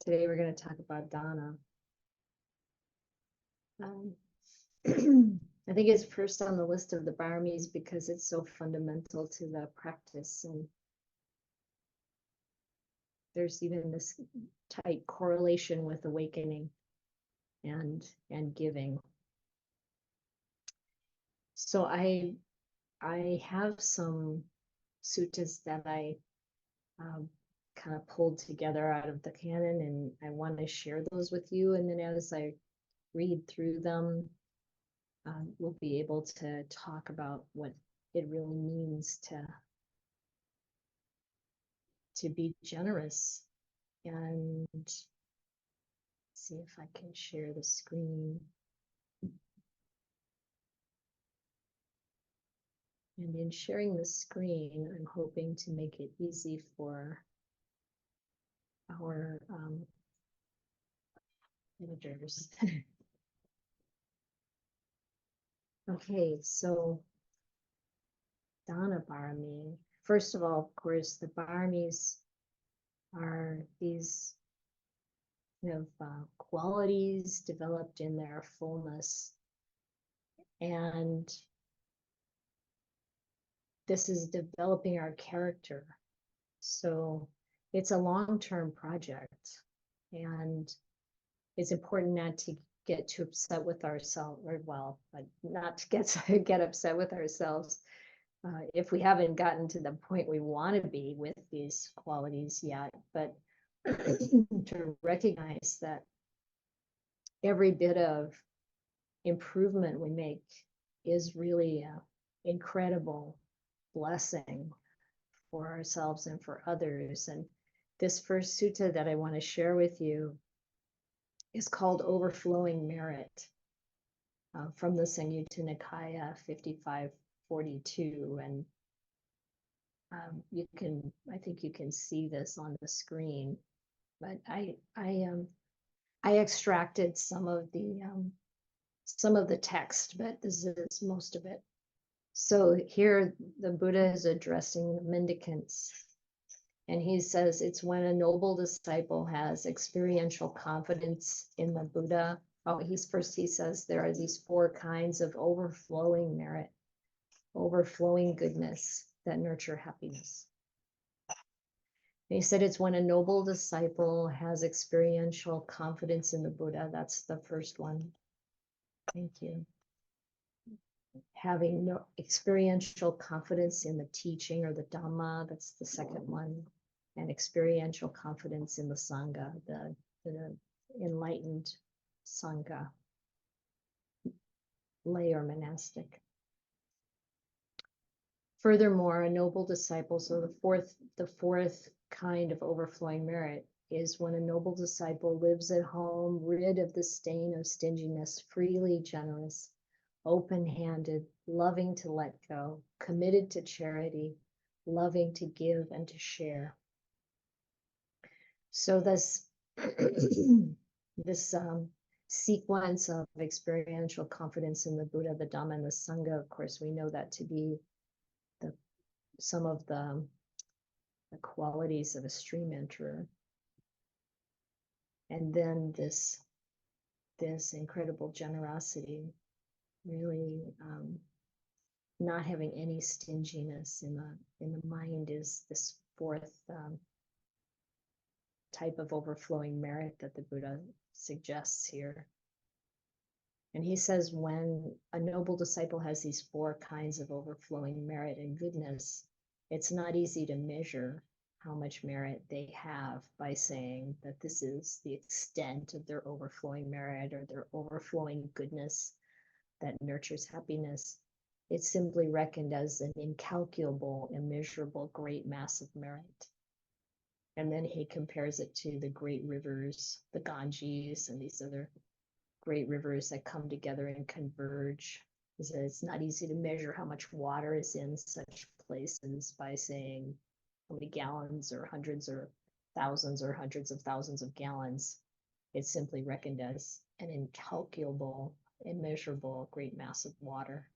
Today we're going to talk about Dhamma. I think it's first on the list of the Pāramīs because it's so fundamental to the practice, and there's even this tight correlation with awakening and giving. So I have some suttas that I kind of pulled together out of the canon, and I want to share those with you. And then as I read through them, we'll be able to talk about what it really means to be generous. And see if I can share the screen. And in sharing the screen, I'm hoping to make it easy for our editors. Okay, so Dhamma Parami. First of all, of course, the Pāramīs are these qualities developed in their fullness, and this is developing our character. So it's a long-term project, and it's important not to get too upset with ourselves, but not to get upset with ourselves if we haven't gotten to the point we want to be with these qualities yet, but to recognize that every bit of improvement we make is really an incredible blessing for ourselves and for others. And this first sutta that I want to share with you is called Overflowing Merit, from the Samyutta Nikaya 5542. And I think you can see this on the screen, but I extracted some of the text, but this is most of it. So here the Buddha is addressing the mendicants, and he says it's when a noble disciple has experiential confidence in the Buddha. He says there are these 4 kinds of overflowing merit, overflowing goodness that nurture happiness. And he said it's when a noble disciple has experiential confidence in the Buddha. That's the first one. Thank you. Having no experiential confidence in the teaching or the Dhamma, that's the second one. And experiential confidence in the Sangha, the enlightened Sangha, lay or monastic. Furthermore, a noble disciple, so the fourth kind of overflowing merit is when a noble disciple lives at home, rid of the stain of stinginess, freely generous, open-handed, loving to let go, committed to charity, loving to give and to share. So this sequence of experiential confidence in the Buddha, the Dhamma, and the Sangha, of course, we know that to be some of the qualities of a stream enterer. And then this incredible generosity, really not having any stinginess in the mind, is this fourth type of overflowing merit that the Buddha suggests here. And he says when a noble disciple has these 4 kinds of overflowing merit and goodness, it's not easy to measure how much merit they have by saying that this is the extent of their overflowing merit or their overflowing goodness that nurtures happiness. It's simply reckoned as an incalculable, immeasurable, great mass of merit. And then he compares it to the great rivers, the Ganges, and these other great rivers that come together and converge. He says it's not easy to measure how much water is in such places by saying how many gallons or hundreds or thousands or hundreds of thousands of gallons. It's simply reckoned as an incalculable, immeasurable, great mass of water.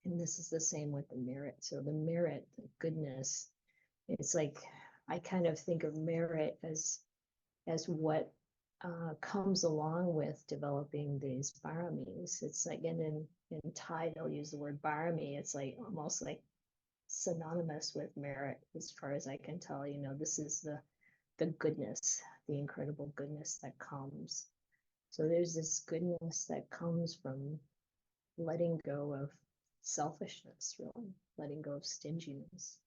And this is the same with the merit. So the merit, the goodness, it's like, I kind of think of merit as as what comes along with developing these Pāramīs. It's like, and in Thai, they'll use the word Parami. It's like almost like synonymous with merit, as far as I can tell. You know, this is the goodness, the incredible goodness that comes. So there's this goodness that comes from letting go of selfishness, really, letting go of stinginess,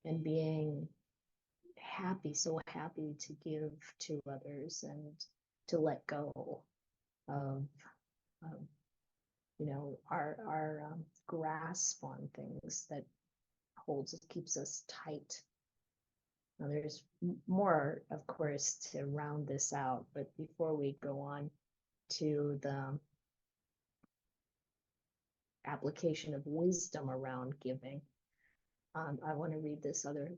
and being happy, so happy to give to others and to let go of, you know, our grasp on things that keeps us tight. Now, there's more, of course, to round this out, but before we go on to the application of wisdom around giving, I want to read this other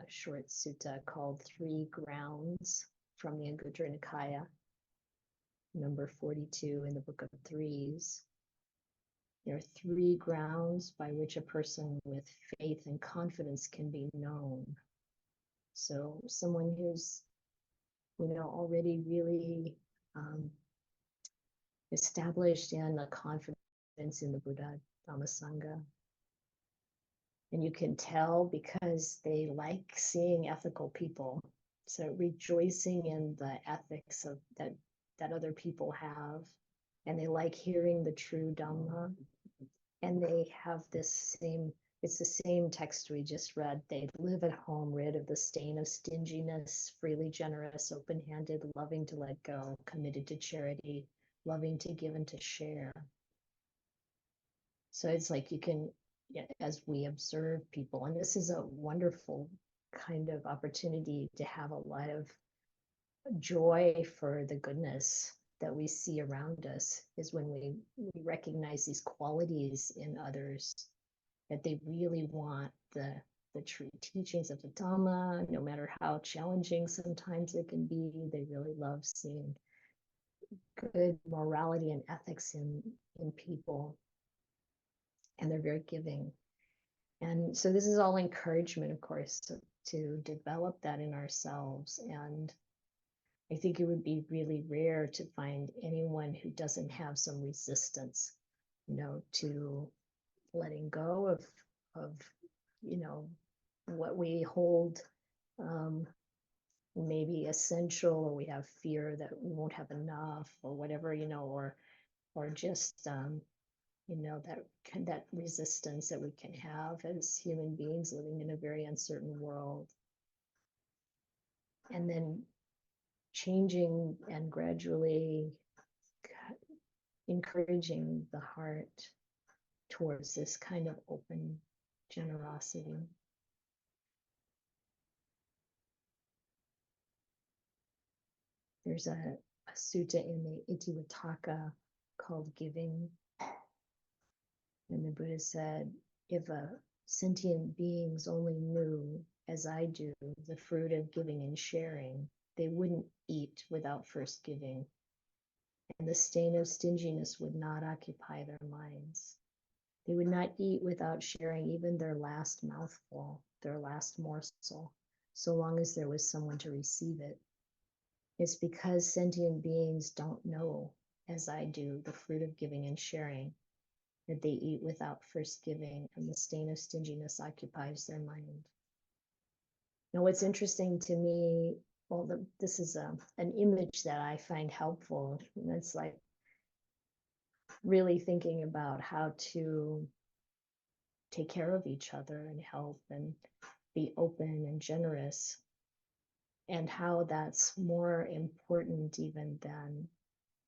short sutta called Three Grounds from the Anguttara Nikaya, number 42 in the Book of Threes. There are three grounds by which a person with faith and confidence can be known. So someone who's, you know, already really established in a confidence in the Buddha, Dhamma, Sangha. And you can tell because they like seeing ethical people. So rejoicing in the ethics of that other people have, and they like hearing the true Dhamma. And they have this same, it's the same text we just read. They live at home, rid of the stain of stinginess, freely generous, open-handed, loving to let go, committed to charity, loving to give and to share. So it's like you can, as we observe people, and this is a wonderful kind of opportunity to have a lot of joy for the goodness that we see around us, is when we recognize these qualities in others, that they really want the true teachings of the Dhamma, no matter how challenging sometimes it can be. They really love seeing good morality and ethics in people, and they're very giving. And so this is all encouragement, of course, to develop that in ourselves. And I think it would be really rare to find anyone who doesn't have some resistance, you know, to letting go of you know, what we hold maybe essential, or we have fear that we won't have enough, or whatever, you know, or just you know, that resistance that we can have as human beings living in a very uncertain world. And then changing and gradually encouraging the heart towards this kind of open generosity. There's a sutta in the Itiwataka called Giving. And the Buddha said, if sentient beings only knew, as I do, the fruit of giving and sharing, they wouldn't eat without first giving, and the stain of stinginess would not occupy their minds. They would not eat without sharing even their last mouthful, their last morsel, so long as there was someone to receive it. It's because sentient beings don't know, as I do, the fruit of giving and sharing, that they eat without first giving, and the stain of stinginess occupies their mind. Now, what's interesting to me, well, this is an image that I find helpful, and it's like really thinking about how to take care of each other and help and be open and generous, and how that's more important even than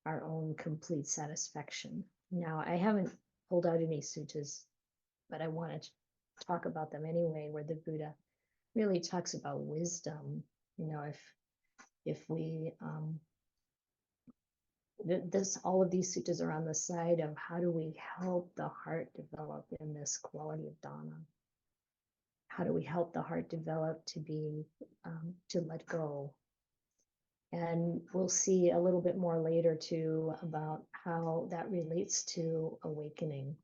our own complete satisfaction. Now, I haven't pulled out any suttas, but I want to talk about them anyway, where the Buddha really talks about wisdom. You know, if we all of these suttas are on the side of how do we help the heart develop in this quality of Dhamma? How do we help the heart develop to be to let go? And we'll see a little bit more later too about how that relates to awakening.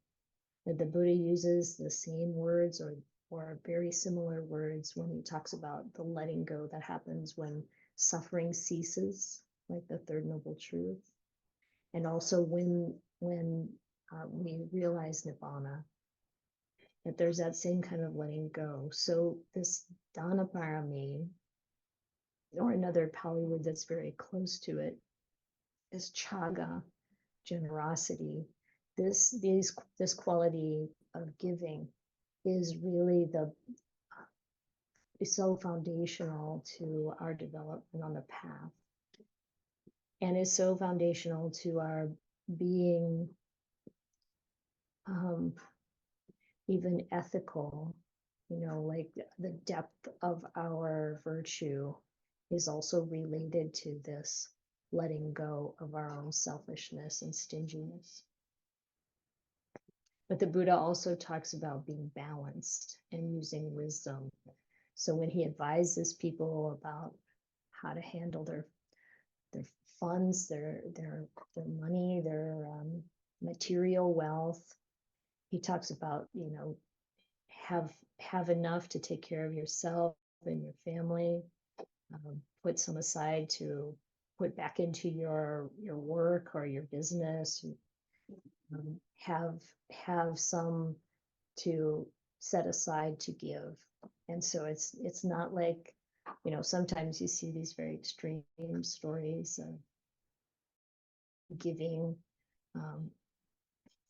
That the Buddha uses the same words or very similar words when he talks about the letting go that happens when suffering ceases, like the third noble truth. And also when we realize Nibbana, that there's that same kind of letting go. So this Dana Parami, or another Pali word that's very close to it, is chaga, generosity. This quality of giving is really is so foundational to our development on the path, and is so foundational to our being even ethical. Like the depth of our virtue is also related to this letting go of our own selfishness and stinginess. But the Buddha also talks about being balanced and using wisdom. So when he advises people about how to handle their funds, their money, their material wealth, he talks about, have enough to take care of yourself and your family, put some aside to put back into your work or your business, have some to set aside to give. And so it's not like, sometimes you see these very extreme stories of giving,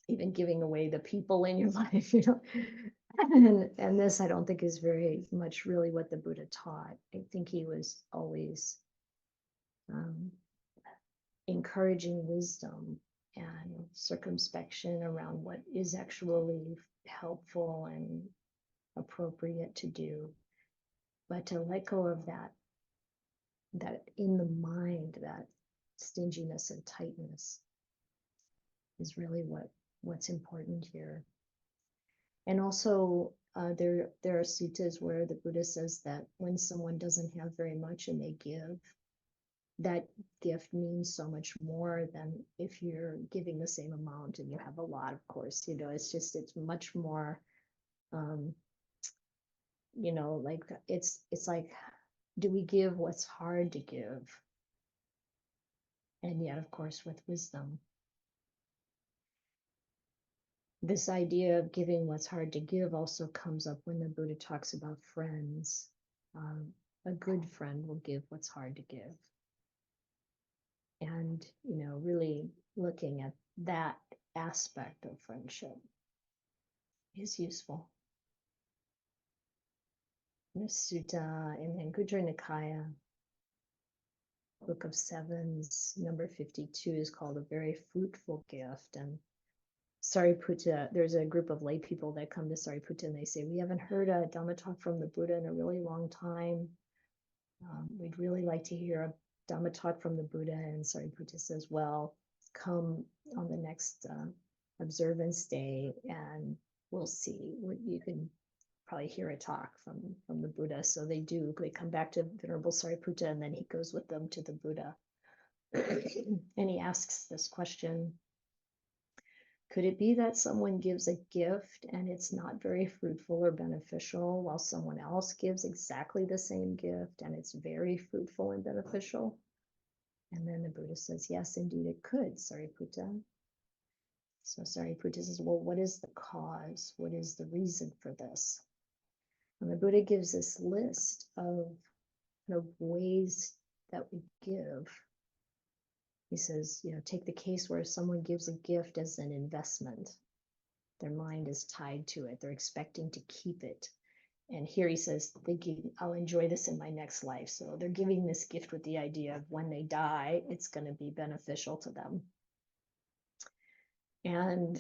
even giving away the people in your life, and this I don't think is very much really what the Buddha taught. I think he was always encouraging wisdom and circumspection around what is actually helpful and appropriate to do, but to let go of that in the mind, that stinginess and tightness is really what's important here. And also there are suttas where the Buddha says that when someone doesn't have very much and they give, that gift means so much more than if you're giving the same amount and you have a lot, of course. It's much more like it's like, do we give what's hard to give? And yet, of course, with wisdom, this idea of giving what's hard to give also comes up when the Buddha talks about friends. A good friend will give what's hard to give. And, really looking at that aspect of friendship is useful. The sutta in Anguttara Nikaya, Book of Sevens, number 52, is called a very fruitful gift. And Sariputta, there's a group of lay people that come to Sariputta and they say, we haven't heard a Dhamma talk from the Buddha in a really long time. We'd really like to hear a Dhamma talk from the Buddha. And Sariputta says, well, come on the next observance day and we'll see. You can probably hear a talk from the Buddha. So they do. They come back to Venerable Sariputta and then he goes with them to the Buddha. And he asks this question: could it be that someone gives a gift and it's not very fruitful or beneficial, while someone else gives exactly the same gift and it's very fruitful and beneficial? And then the Buddha says, yes, indeed it could, Sariputta. So Sariputta says, well, what is the cause? What is the reason for this? And the Buddha gives this list of ways that we give. He says, take the case where someone gives a gift as an investment. Their mind is tied to it. They're expecting to keep it. And here he says, thinking, I'll enjoy this in my next life. So they're giving this gift with the idea of when they die, it's going to be beneficial to them. And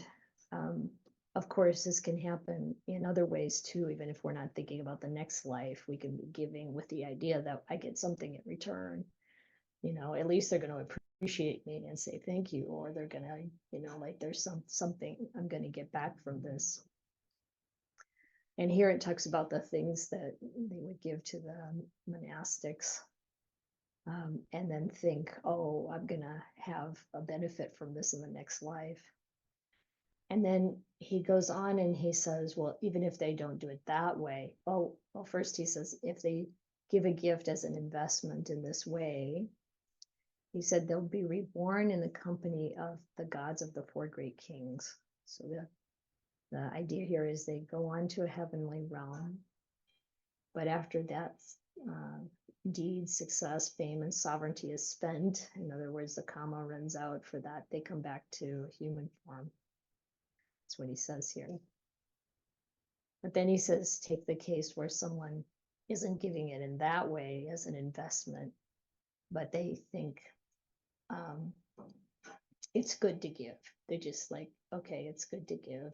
of course, this can happen in other ways too. Even if we're not thinking about the next life, we can be giving with the idea that I get something in return. At least they're going to appreciate me and say thank you, or they're going to, like there's something I'm going to get back from this. And here it talks about the things that they would give to the monastics, and then think, oh, I'm going to have a benefit from this in the next life. And then he goes on and he says, well, even if they don't do it that way, well, first he says, if they give a gift as an investment in this way, he said they'll be reborn in the company of the gods of the four great kings. So the idea here is they go on to a heavenly realm, but after that deed, success, fame, and sovereignty is spent, in other words, the karma runs out for that, they come back to human form. That's what he says here. But then he says, take the case where someone isn't giving it in that way as an investment, but they think it's good to give. They're just like, okay, it's good to give.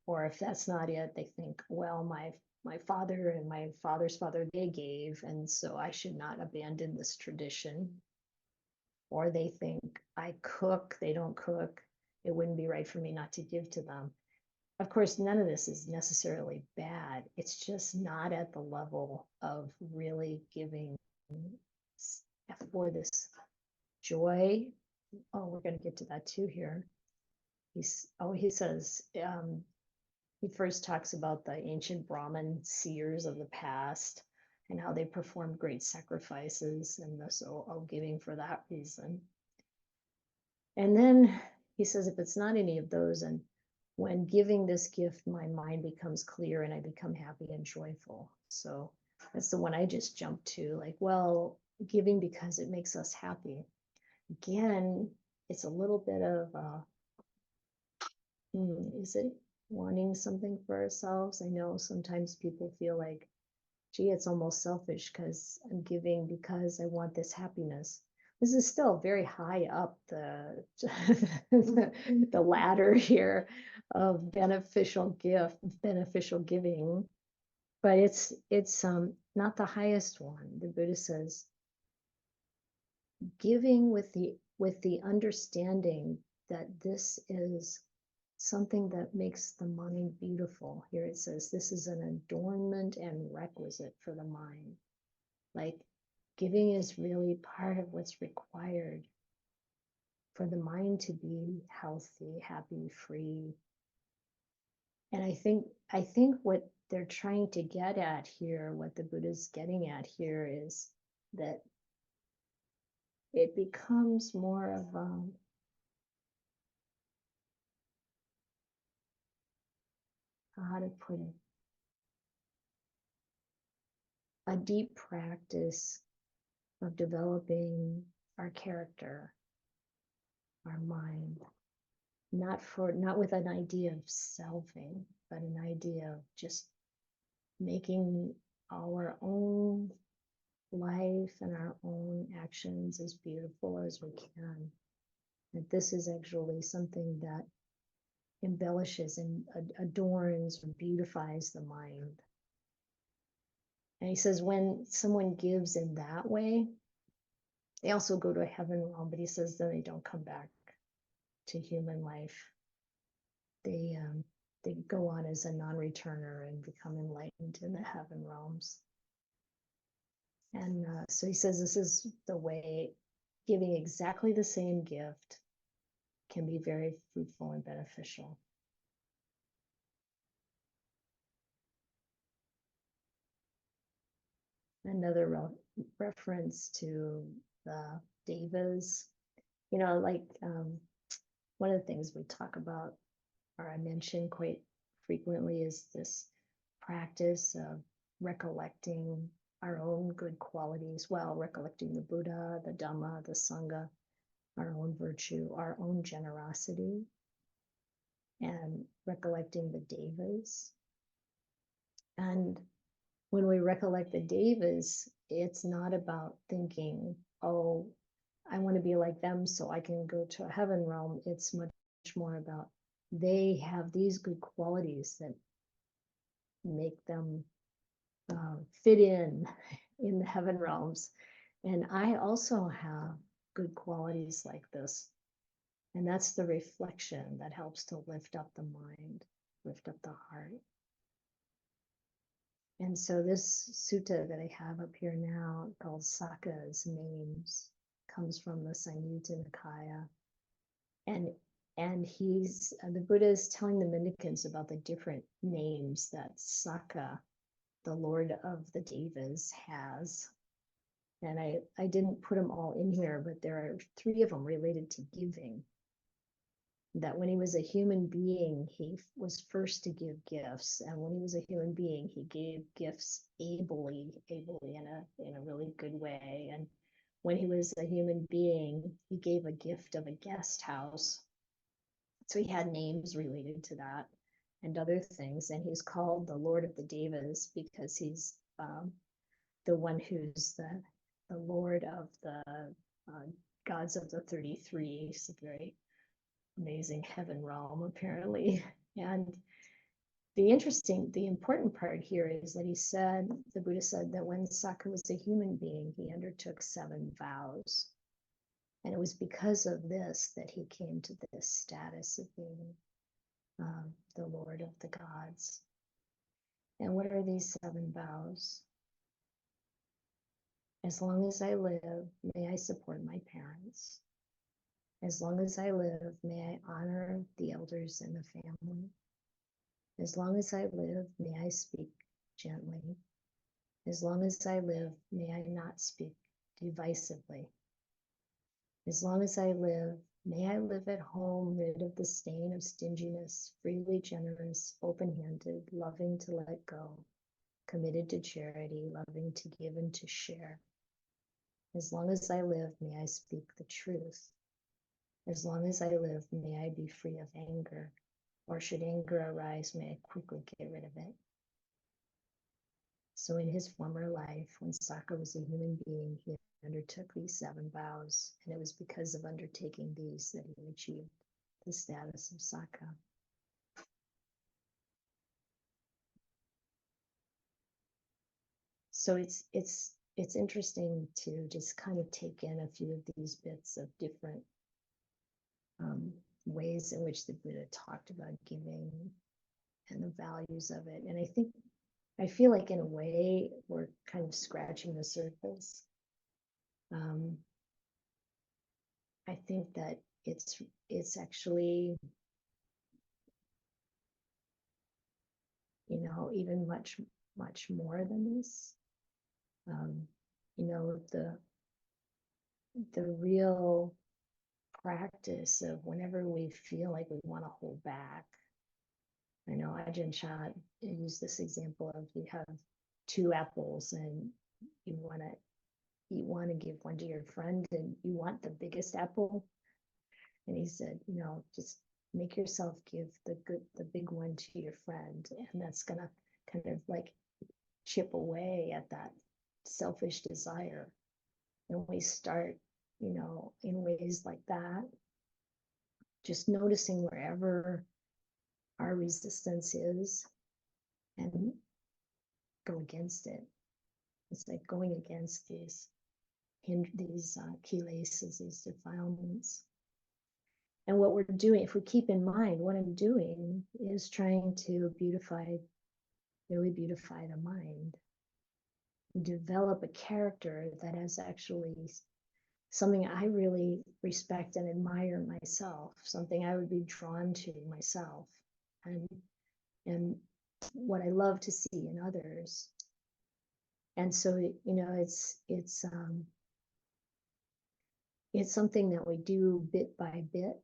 Or if that's not it, they think, well, my father and my father's father, they gave, and so I should not abandon this tradition. Or they think, I cook, they don't cook, it wouldn't be right for me not to give to them. Of course, none of this is necessarily bad. It's just not at the level of really giving for this joy. Oh, we're going to get to that too here. He says, he first talks about the ancient Brahmin seers of the past and how they performed great sacrifices, and so giving for that reason. And then he says, if it's not any of those, and when giving this gift, my mind becomes clear and I become happy and joyful. So that's the one I just jumped to, like, well, giving because it makes us happy. Again, it's a little bit of, is it wanting something for ourselves? I know sometimes people feel like, gee, it's almost selfish because I'm giving because I want this happiness. This is still very high up the the ladder here of beneficial giving, but it's not the highest one. The Buddha says, giving with the understanding that this is something that makes the mind beautiful. Here it says, this is an adornment and requisite for the mind. Like, giving is really part of what's required for the mind to be healthy, happy, free. And I think what they're trying to get at here, what the Buddha's getting at here, is that it becomes more of how to put it, a deep practice of developing our character, our mind, not with an idea of selfing, but an idea of just making our own life and our own actions as beautiful as we can. That this is actually something that embellishes and adorns or beautifies the mind. And he says when someone gives in that way, they also go to a heaven realm, but he says then they don't come back to human life. They go on as a non-returner and become enlightened in the heaven realms. And so he says this is the way giving exactly the same gift can be very fruitful and beneficial. Another reference to the devas, like one of the things we talk about, or I mention quite frequently, is this practice of recollecting our own good qualities, well, recollecting the Buddha, the Dhamma, the Sangha, our own virtue, our own generosity, and recollecting the devas. And when we recollect the devas, it's not about thinking, oh, I want to be like them so I can go to a heaven realm. It's much more about they have these good qualities that make them fit in the heaven realms. And I also have good qualities like this. And that's the reflection that helps to lift up the mind, lift up the heart. And so this sutta that I have up here now, called Sakka's Names, comes from the Samyutta Nikaya. And the Buddha is telling the mendicants about the different names that Sakka the Lord of the Devas has. And I didn't put them all in here, but there are 3 of them related to giving. That when he was a human being, he was first to give gifts. And when he was a human being, he gave gifts ably in a really good way. And when he was a human being, he gave a gift of a guest house. So he had names related to that and other things. And he's called the Lord of the Devas because he's the one who's the Lord of the gods of the 33. It's a very amazing heaven realm, apparently. And the important part here is that the Buddha said that when Saka was a human being, he undertook 7 vows. And it was because of this that he came to this status of being the Lord of the gods. And what are these 7 vows? As long as I live, may I support my parents. As long as I live, may I honor the elders in the family. As long as I live, may I speak gently. As long as I live, may I not speak divisively. As long as I live, may I live at home, rid of the stain of stinginess, freely generous, open-handed, loving to let go, committed to charity, loving to give and to share. As long as I live, may I speak the truth. As long as I live, may I be free of anger, or should anger arise, may I quickly get rid of it. So in his former life, when Saka was a human being, he undertook these 7 vows, and it was because of undertaking these that he achieved the status of Saka. So it's interesting to just kind of take in a few of these bits of different ways in which the Buddha talked about giving and the values of it. And I feel like in a way we're kind of scratching the surface. I think that it's actually, even much more than this. The real practice of whenever we feel like we want to hold back. I know Ajahn Chah used this example of you have 2 apples and you want to give one to your friend and you want the biggest apple. And he said, just make yourself give the big one to your friend, and that's gonna kind of like chip away at that selfish desire. And we start, in ways like that, just noticing wherever our resistance is and go against it. It's like going against these kilesas, these defilements. And what we're doing, if we keep in mind, what I'm doing is trying to really beautify the mind, develop a character that is actually something I really respect and admire myself, something I would be drawn to myself, and what I love to see in others. And so, it's something that we do bit by bit,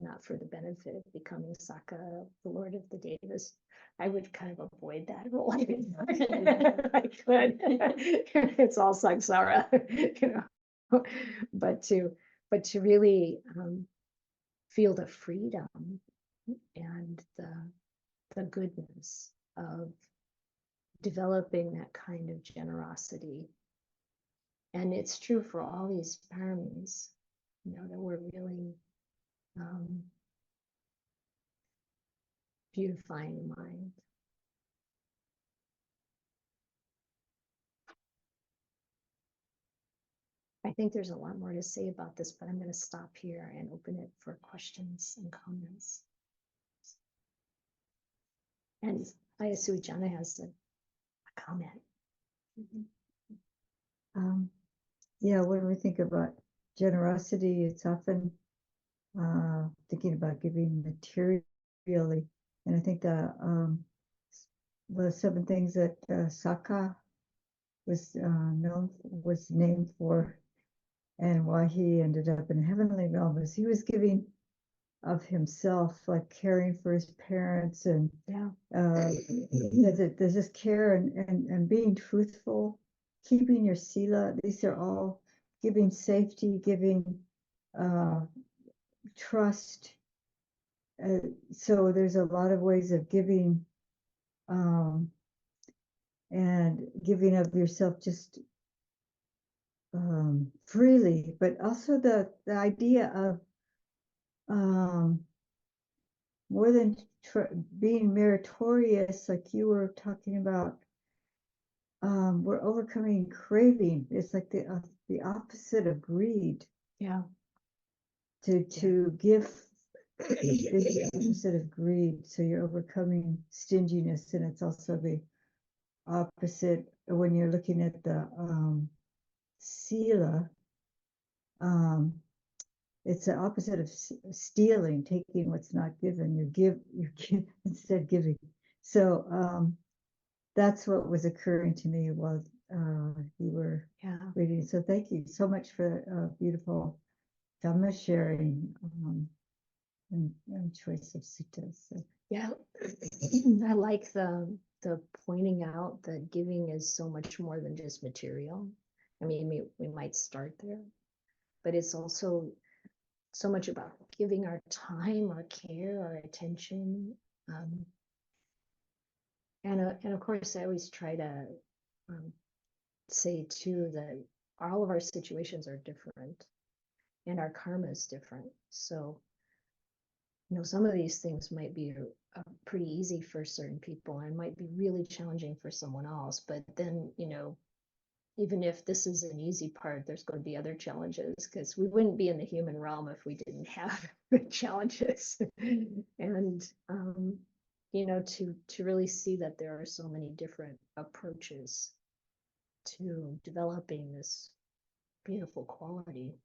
not for the benefit of becoming Saka, the Lord of the Devas. I would kind of avoid that role. I could. It's all samsara, but to really feel the freedom and the goodness of developing that kind of generosity. And it's true for all these paramis, that we're really beautifying the mind. I think there's a lot more to say about this, but I'm going to stop here and open it for questions and comments. And Ayya Sujana has a comment. Yeah, when we think about generosity, it's often thinking about giving materially. And I think the the 7 things that Saka was named for, and why he ended up in heavenly realm was he was giving of himself, like caring for his parents, and Yeah. there's this care and being truthful, keeping your sila. These are all giving safety, giving trust. So there's a lot of ways of giving, and giving of yourself just freely, but also the idea of more than being meritorious, like you were talking about. We're overcoming craving. It's like the opposite of greed. Yeah. To give is the opposite of greed. So you're overcoming stinginess, and it's also the opposite when you're looking at the sila. It's the opposite of stealing, taking what's not given. You give instead giving. So that's what was occurring to me while you were reading. So thank you so much for beautiful Dhamma sharing and choice of suttas. So. Yeah, I like the pointing out that giving is so much more than just material. I mean, we might start there, but it's also so much about giving our time, our care, our attention. And of course, I always try to say too that all of our situations are different and our karma is different. So, some of these things might be pretty easy for certain people and might be really challenging for someone else. But then, even if this is an easy part, there's going to be other challenges, because we wouldn't be in the human realm if we didn't have the challenges. And to really see that there are so many different approaches to developing this beautiful quality.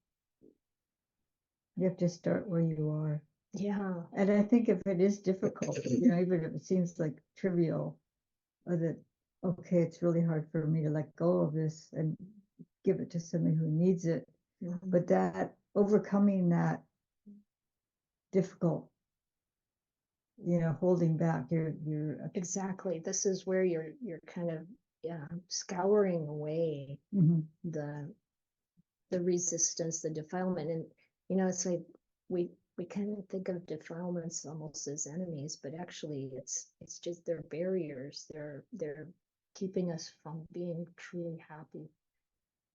You have to start where you are. Yeah. And I think if it is difficult, even if it seems like trivial, or that, okay, it's really hard for me to let go of this and give it to somebody who needs it. Mm-hmm. But that overcoming that difficult, holding back, you're exactly. This is where you're kind of scouring away the resistance, the defilement. And it's like we kind of think of defilements almost as enemies, but actually it's just they're barriers. They're keeping us from being truly happy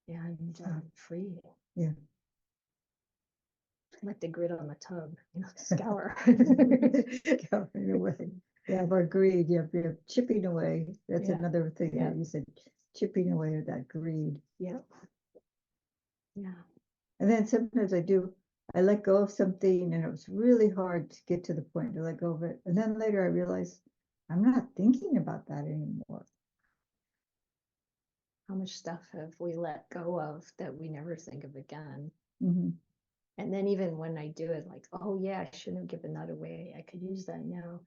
and free. Yeah. Like the grit on the tub, scour. Scouring away. Yeah, of our greed. You're chipping away. That's another thing that you said, chipping away at that greed. Yeah. And then sometimes I let go of something, and it was really hard to get to the point to let go of it. And then later I realized I'm not thinking about that anymore. How much stuff have we let go of that we never think of again? Mm-hmm. And then even when I do it, like, oh yeah, I shouldn't have given that away. I could use that now.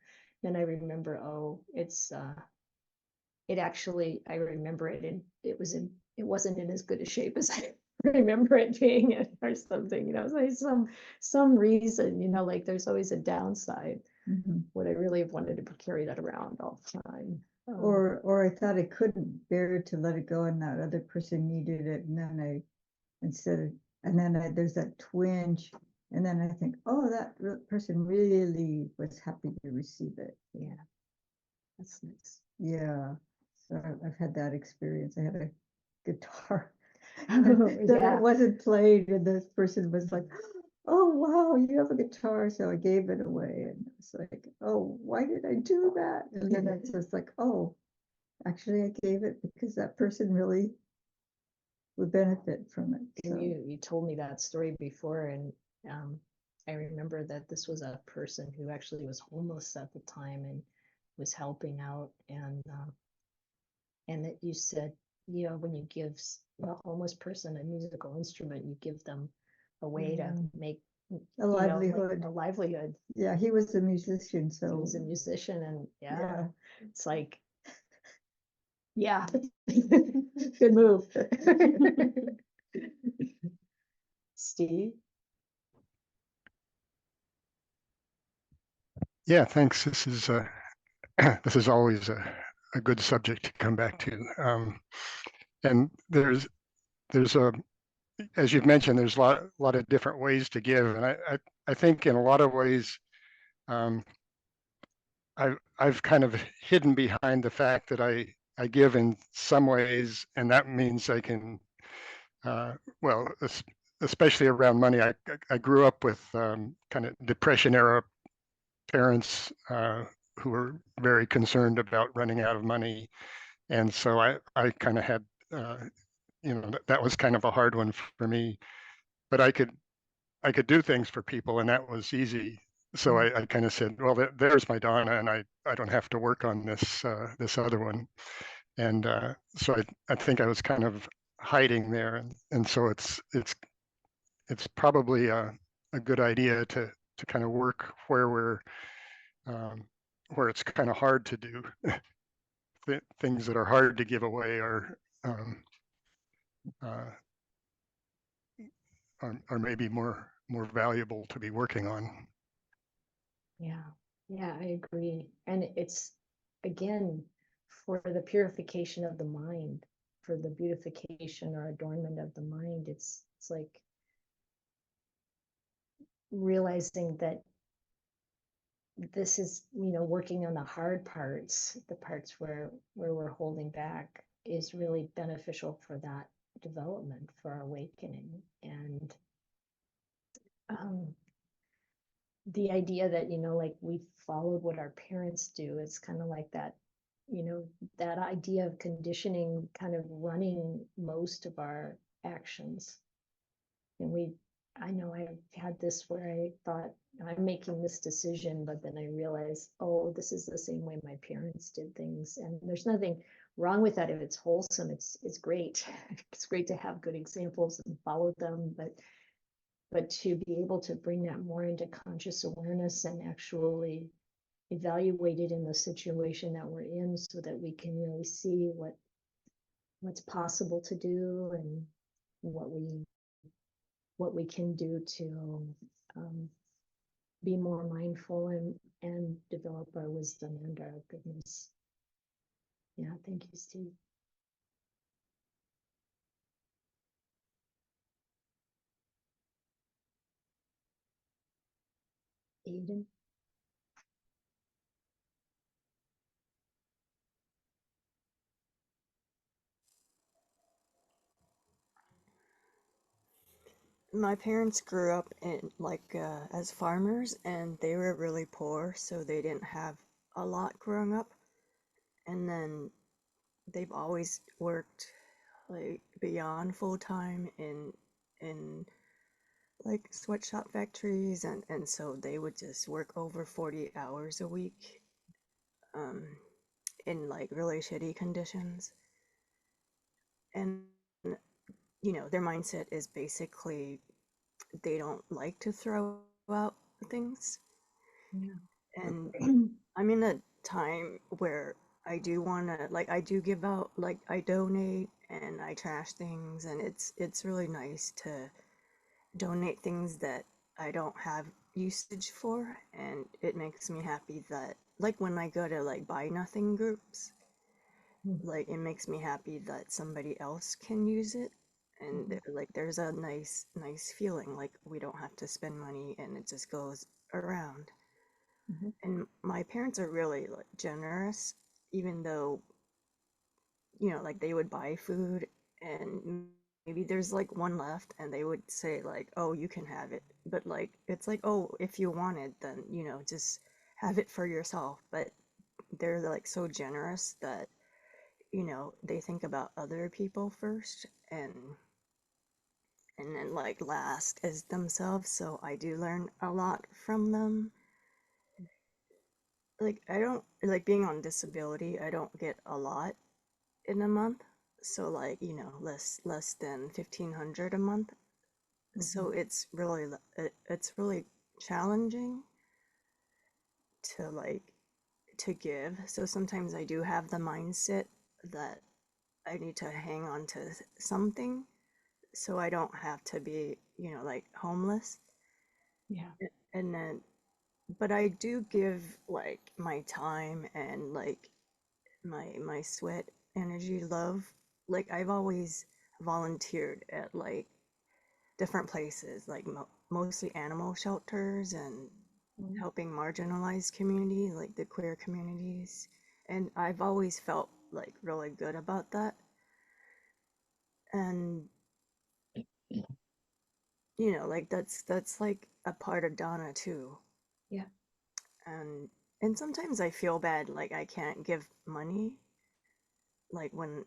Then I remember, I remember it, and it wasn't in as good a shape as I remember it being in, or something, so some reason, like there's always a downside. Would I really have wanted to carry that around all the time? Or I thought I couldn't bear to let it go, and that other person needed it, and then there's that twinge, and then I think, oh, that person really was happy to receive it. Yeah, that's nice. Yeah, so I've had that experience. I had a guitar that it wasn't played, and this person was like, oh wow, you have a guitar. So I gave it away, and it's like, oh, why did I do that? And then it's just like, oh, actually I gave it because that person really would benefit from it. So. You told me that story before, and I remember that this was a person who actually was homeless at the time and was helping out, and that you said, when you give a homeless person a musical instrument, you give them a way to make a livelihood. A livelihood. Yeah, he was a musician, so he was a musician, and it's like Yeah. Good move. Steve? Yeah, thanks. This is this is always a good subject to come back to. And there's a, as you've mentioned, there's a lot of different ways to give, and I think in a lot of ways, um, I've kind of hidden behind the fact that I give in some ways, and that means I can, well, especially around money. I grew up with kind of depression era parents who were very concerned about running out of money, and so I kind of had, that was kind of a hard one for me. But I could do things for people, and that was easy. So I kind of said, well, there's my Donna, and I don't have to work on this other one. And so I think I was kind of hiding there, and so it's probably a good idea to kind of work um, where it's kind of hard to do. Things that are hard to give away um, uh, are maybe more valuable to be working on. Yeah, yeah, I agree. And it's, again, for the purification of the mind, for the beautification or adornment of the mind, it's like realizing that this is, working on the hard parts, the parts where we're holding back, is really beneficial for that development, for our awakening. And um, the idea that, like, we followed what our parents do, it's kind of like that, that idea of conditioning kind of running most of our actions. And I know I've had this where I thought, I'm making this decision, but then I realized, oh, this is the same way my parents did things. And there's nothing wrong with that if it's wholesome. It's great. It's great to have good examples and follow them, but to be able to bring that more into conscious awareness and actually evaluate it in the situation that we're in, so that we can really see what's possible to do, and what we can do to be more mindful and develop our wisdom and our goodness. Yeah, thank you, Steve. Aiden? My parents grew up in as farmers, and they were really poor, so they didn't have a lot growing up. And then they've always worked like beyond full time in like sweatshop factories, and so they would just work over 40 hours a week um in like really shitty conditions. And their mindset is basically they don't like to throw out things. Yeah. And I'm in a time where I do want to, like, I do give out, like, I donate and I trash things, and it's really nice to donate things that I don't have usage for. And it makes me happy that, like, when I go to like buy nothing groups, like, it makes me happy that somebody else can use it. And like there's a nice feeling, like we don't have to spend money and it just goes around. And my parents are really like generous, even though, like they would buy food and maybe there's like one left and they would say like, oh, you can have it. But like, it's like, oh, if you want it, then, just have it for yourself. But they're like so generous that, they think about other people first, and then like last is themselves. So I do learn a lot from them. Like, I don't like being on disability, I don't get a lot in a month. So like, less than 1,500 a month. So it's really challenging to like to give. So sometimes I do have the mindset that I need to hang on to something so I don't have to be, you know, like homeless. Yeah. And then, but I do give like my time and like my sweat, energy, love. Like I've always volunteered at like different places, like mostly animal shelters and Mm. helping marginalized communities, like the queer communities. And I've always felt like really good about that. And you know, like that's like a part of Dana too. Yeah. And and sometimes I feel bad, like I can't give money, like when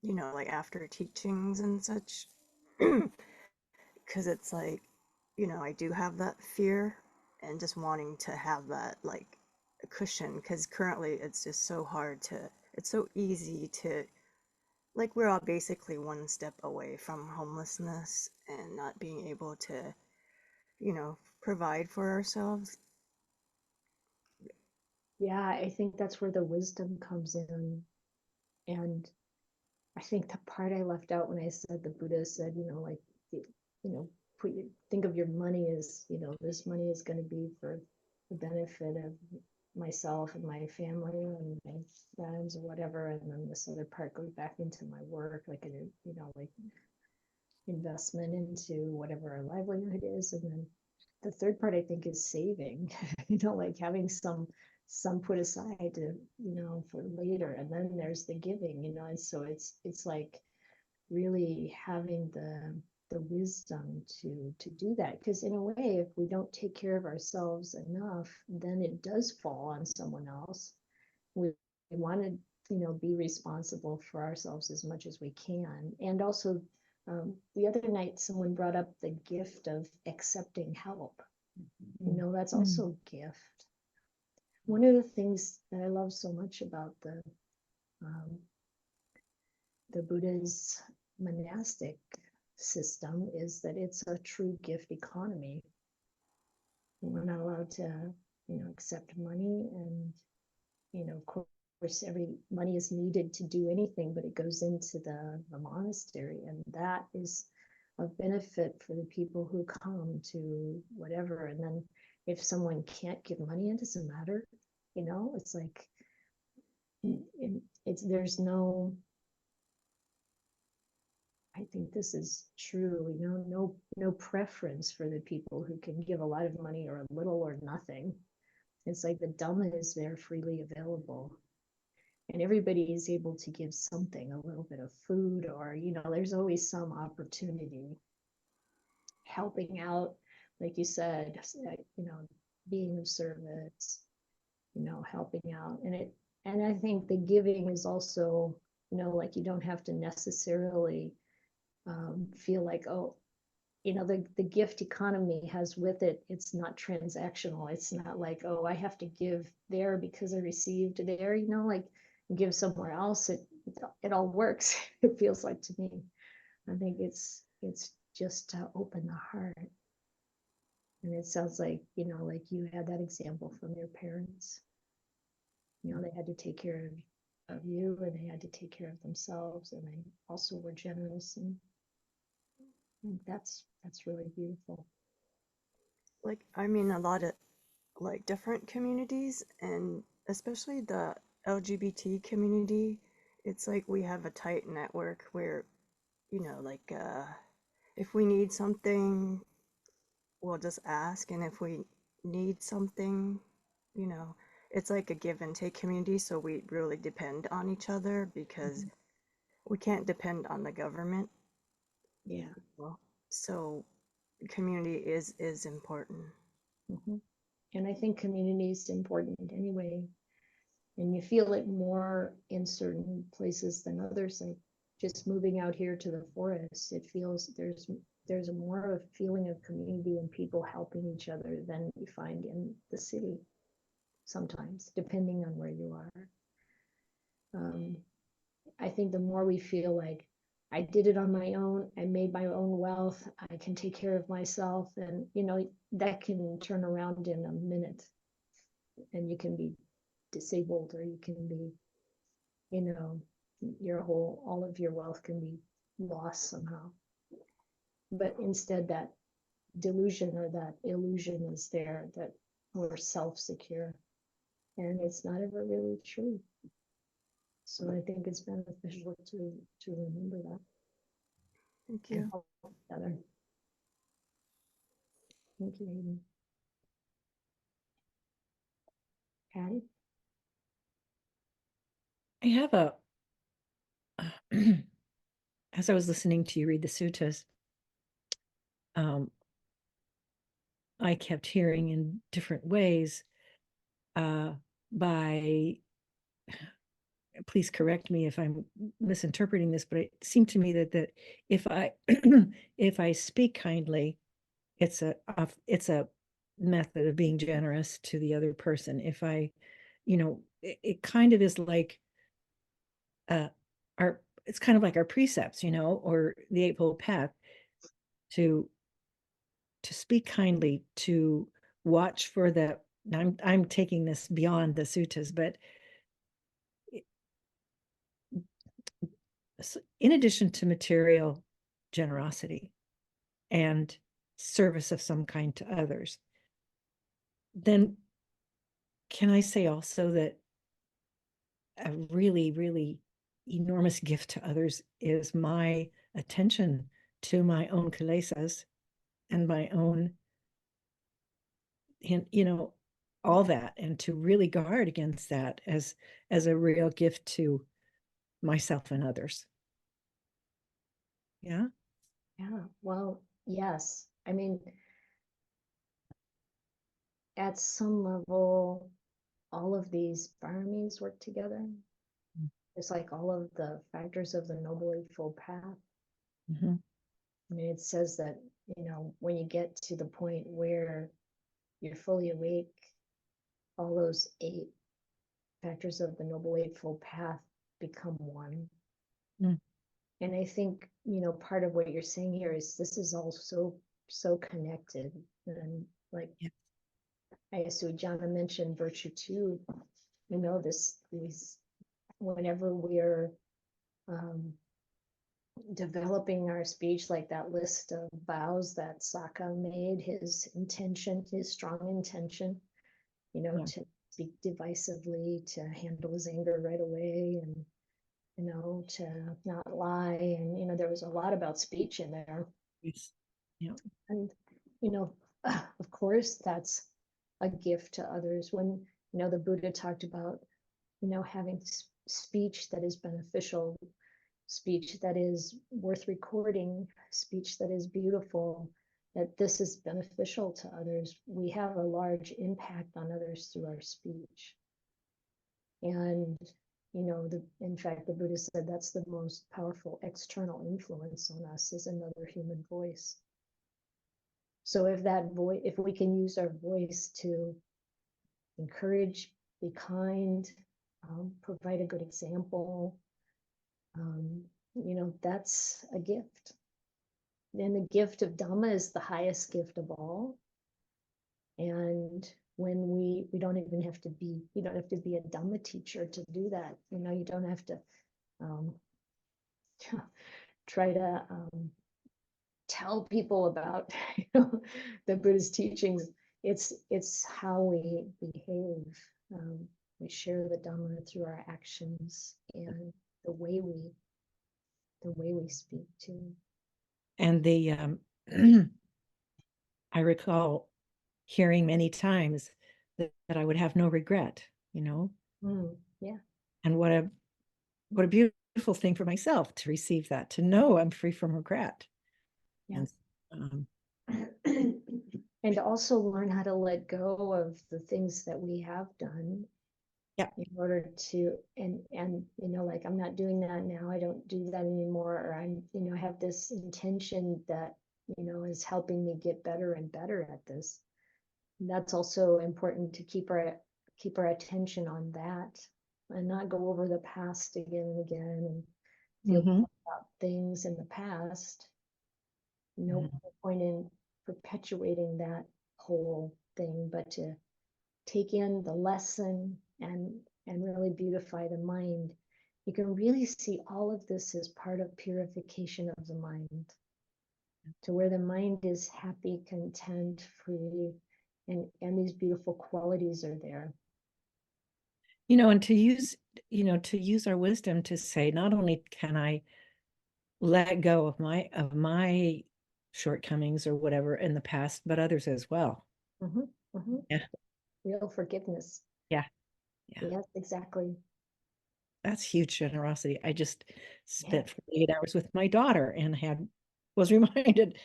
you know, like after teachings and such, because it's like, you know, I do have that fear and just wanting to have that like a cushion, because currently it's just so hard to, it's so easy to, like we're all basically one step away from homelessness and not being able to, you know, provide for ourselves. Yeah, I think that's where the wisdom comes in. And I think the part I left out when I said the Buddha said, like, you know, think of your money as, this money is going to be for the benefit of myself and my family and my friends or whatever. And then this other part goes back into my work, like, like investment into whatever our livelihood is. And then the third part I think is saving, like having some put aside to, for later. And then there's the giving, and so it's like really having the wisdom to do that, because in a way, if we don't take care of ourselves enough, then it does fall on someone else. We want to be responsible for ourselves as much as we can. And also, the other night someone brought up the gift of accepting help. That's also a gift. One of the things that I love so much about um, the Buddha's monastic system is that it's a true gift economy. We're not allowed to, accept money, and of course, every money is needed to do anything, but it goes into the monastery, and that is of benefit for the people who come to whatever. And then if someone can't give money, it doesn't matter. It's like there's no. I think this is true, no preference for the people who can give a lot of money or a little or nothing. It's like the Dhamma is there freely available, and everybody is able to give something, a little bit of food, or, there's always some opportunity. Helping out, like you said, being of service, helping out. And I think the giving is also, like you don't have to necessarily feel like, oh, the gift economy has with it, it's not transactional. It's not like, oh, I have to give there because I received there, like give somewhere else. It all works. It feels like to me. I think it's just to open the heart. And it sounds like, like you had that example from your parents. They had to take care of you, and they had to take care of themselves, and they also were generous, and that's really beautiful. Like, I mean, a lot of like different communities, and especially the LGBT community, it's like we have a tight network where, you know, like if we need something, we'll just ask, and if we need something, you know, it's like a give and take community, so we really depend on each other because we can't depend on the government. Yeah. Well, so community is important. And I think community is important anyway. And you feel it more in certain places than others. Like just moving out here to the forest, it feels there's more of a feeling of community and people helping each other than you find in the city sometimes, depending on where you are. I think the more we feel like I did it on my own, I made my own wealth, I can take care of myself, and that can turn around in a minute, and you can be disabled, or you can be, all of your wealth can be lost somehow. But instead, that delusion or that illusion is there that we're self-secure, and it's not ever really true. So I think it's beneficial to remember that. Thank And you. help each other. Thank you, Hayden. Patty? I have a, as I was listening to you read the suttas, I kept hearing in different ways by, please correct me if I'm misinterpreting this, but it seemed to me that if I if I speak kindly, it's a method of being generous to the other person. If I, it kind of is like it's kind of like our precepts, or the Eightfold Path, to speak kindly, to watch for the. I'm taking this beyond the suttas, but in addition to material generosity and service of some kind to others, then can I say also that a really, really enormous gift to others is my attention to my own kilesas and my own, all that, and to really guard against that as a real gift to myself and others. Yeah. Well, yes. I mean, at some level, all of these Paramis work together. It's like all of the factors of the Noble Eightfold Path. Mm-hmm. I mean, it says that, when you get to the point where you're fully awake, all those 8 factors of the Noble Eightfold Path become one. Mm. And I think, part of what you're saying here is this is all so connected. And like, Yeah. I Sujana mentioned virtue too, these, whenever we're developing our speech, like that list of vows that Saka made, his strong intention, Yeah. to speak divisively, to handle his anger right away, and to not lie, and there was a lot about speech in there. Yes. Yeah. And of course that's a gift to others. When the Buddha talked about having speech that is beneficial, speech that is worth recording, speech that is beautiful, that this is beneficial to others, we have a large impact on others through our speech. And in fact, the Buddha said that's the most powerful external influence on us, is another human voice. So if we can use our voice to encourage, be kind, provide a good example, that's a gift. And the gift of Dhamma is the highest gift of all. And when we don't even have to be, you don't have to be a Dhamma teacher to do that. You don't have to try to tell people about the Buddhist teachings. It's how we behave. We share the Dhamma through our actions and the way we speak too. And I recall hearing many times that I would have no regret, Yeah. And what a beautiful thing for myself to receive that, to know I'm free from regret. Yeah. And, and to also learn how to let go of the things that we have done. Yeah. In order to, and like, I'm not doing that now, I don't do that anymore, or I'm, have this intention that, is helping me get better and better at this. And that's also important, to keep our attention on that, and not go over the past again and again and feel about things in the past. No point in perpetuating that whole thing, but to take in the lesson and really beautify the mind you can really see all of this as part of purification of the mind, to where the mind is happy, content, free, and these beautiful qualities are there. You know, and to use, you know, to use our wisdom to say, not only can I let go of my shortcomings or whatever in the past, but others as well. Yeah. Real forgiveness. Yeah. Yes, exactly. That's huge generosity. I just spent 48 hours with my daughter and was reminded,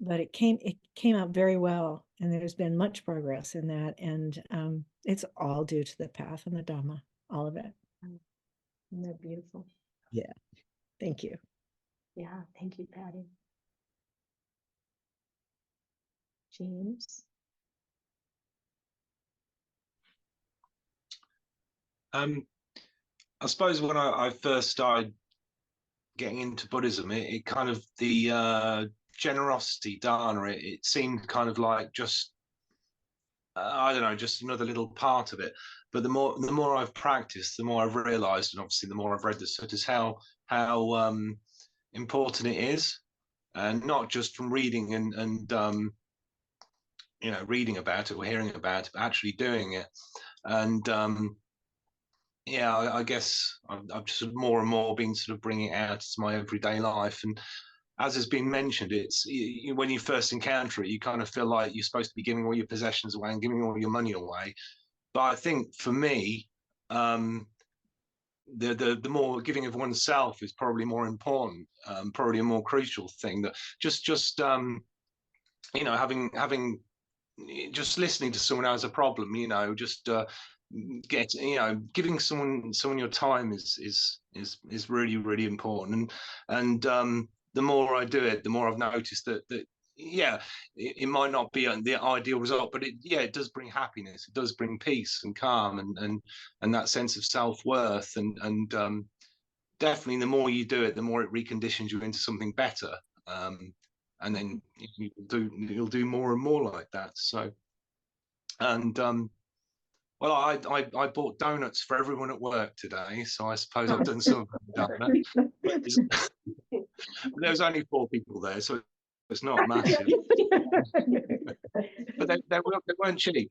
but it came out very well, and there's been much progress in that, and it's all due to the path and the Dhamma, all of it. And they're beautiful. Yeah. Thank you. Yeah, thank you, Patty. James. I suppose when I first started getting into Buddhism, it kind of, the generosity, dana, it seemed kind of like just, I don't know, just another little part of it. But the more I've practiced, the more I've realized, and obviously the more I've read the suttas, how important it is, and not just from reading and you know, reading about it or hearing about it, but actually doing it. And yeah, I guess I've just more and more been sort of bringing it out to my everyday life. And as has been mentioned, it's when you first encounter it, you kind of feel like you're supposed to be giving all your possessions away and giving all your money away. But I think for me, the more giving of oneself is probably more important, probably a more crucial thing. That just you know, having just listening to someone who has a problem, you know, just giving someone your time is really important. And the more I do it, the more I've noticed that yeah, it might not be the ideal result, but it does bring happiness, it does bring peace and calm and that sense of self-worth, and definitely the more you do it, the more it reconditions you into something better, and then you'll do more and more like that. So, and well, I bought donuts for everyone at work today, so I suppose I've done some of that. But there was only 4 people there, so it's not massive. But they weren't cheap.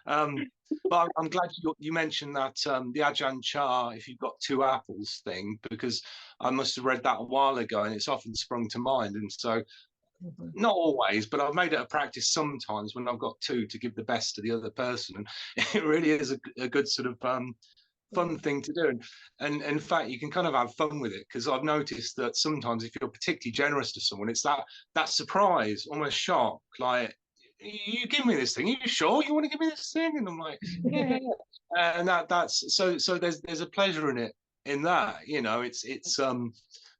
But I'm glad you mentioned that, the Ajahn Chah, if you've got 2 apples thing, because I must have read that a while ago, and it's often sprung to mind. And so, not always, but I've made it a practice sometimes when I've got 2 to give the best to the other person. And it really is a good sort of fun thing to do. And in fact, you can kind of have fun with it, because I've noticed that sometimes if you're particularly generous to someone, it's that surprise, almost shock, like, you give me this thing, are you sure you want to give me this thing? And I'm like, yeah. And that's so there's a pleasure in it, in that, you know, it's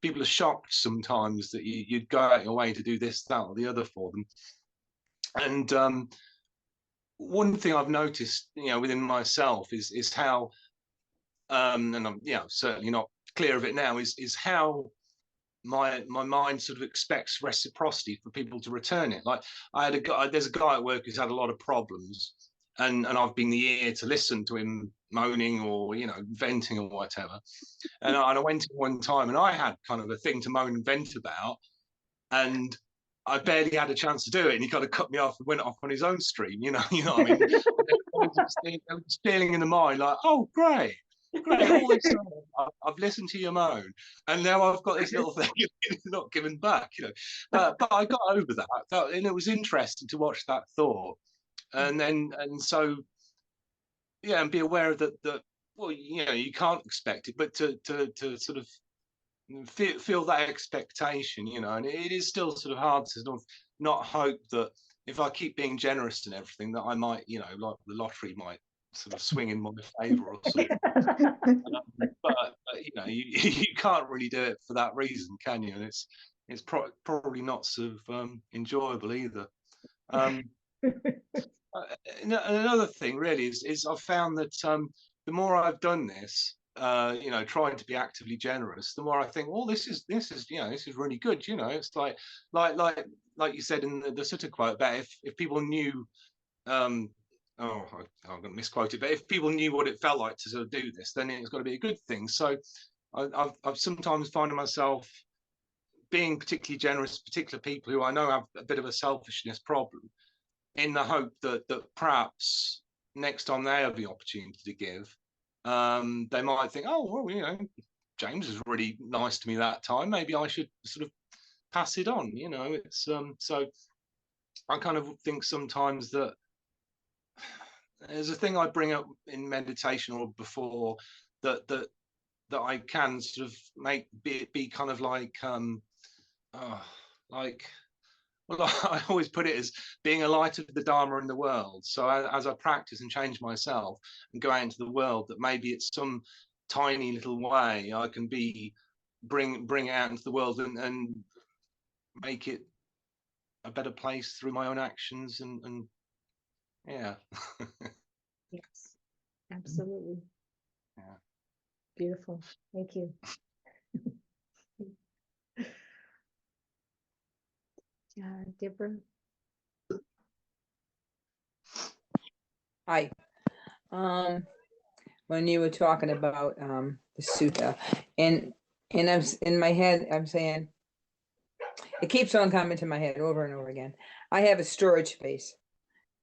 people are shocked sometimes that you'd go out your way to do this, that, or the other for them. And one thing I've noticed, you know, within myself is how, and I'm certainly not clear of it now, is how my mind sort of expects reciprocity for people to return it. Like, there's a guy at work who's had a lot of problems, and I've been the ear to listen to him moaning or, you know, venting or whatever. And I went in one time, and I had kind of a thing to moan and vent about, and I barely had a chance to do it, and he kind of cut me off and went off on his own stream. You know what I mean? I was feeling in the mind like, oh, great. All this time I've listened to your moan, and now I've got this little thing not given back, you know. But I got over that, and it was interesting to watch that thought, and so yeah, and be aware of that. Well, you know, you can't expect it, but to sort of feel that expectation, you know. And it is still sort of hard to sort of not hope that if I keep being generous and everything, that I might, you know, like the lottery might sort of swing in my favor or something. But you know, you can't really do it for that reason, can you? And it's probably not sort of enjoyable either. Another thing really is I've found that the more I've done this, you know, trying to be actively generous, the more I think, well, this is you know, this is really good. You know, it's like you said in the sutta quote about if people knew I'm going to misquote it, but if people knew what it felt like to sort of do this, then it's got to be a good thing. So I've sometimes found myself being particularly generous, particular people who I know have a bit of a selfishness problem, in the hope that perhaps next time they have the opportunity to give, they might think, oh, well, James was really nice to me that time. Maybe I should sort of pass it on. It's so I kind of think sometimes that there's a thing I bring up in meditation or before that I can sort of make be kind of like like, well, I always put it as being a light of the Dharma in the world. So as I practice and change myself and go out into the world, that maybe it's some tiny little way I can bring it out into the world and make it a better place through my own actions and yeah. Yes, absolutely. Yeah. Beautiful. Thank you. Deborah. Hi. When you were talking about the sutta, and I'm in my head, I'm saying it keeps on coming to my head over and over again. I have a storage space,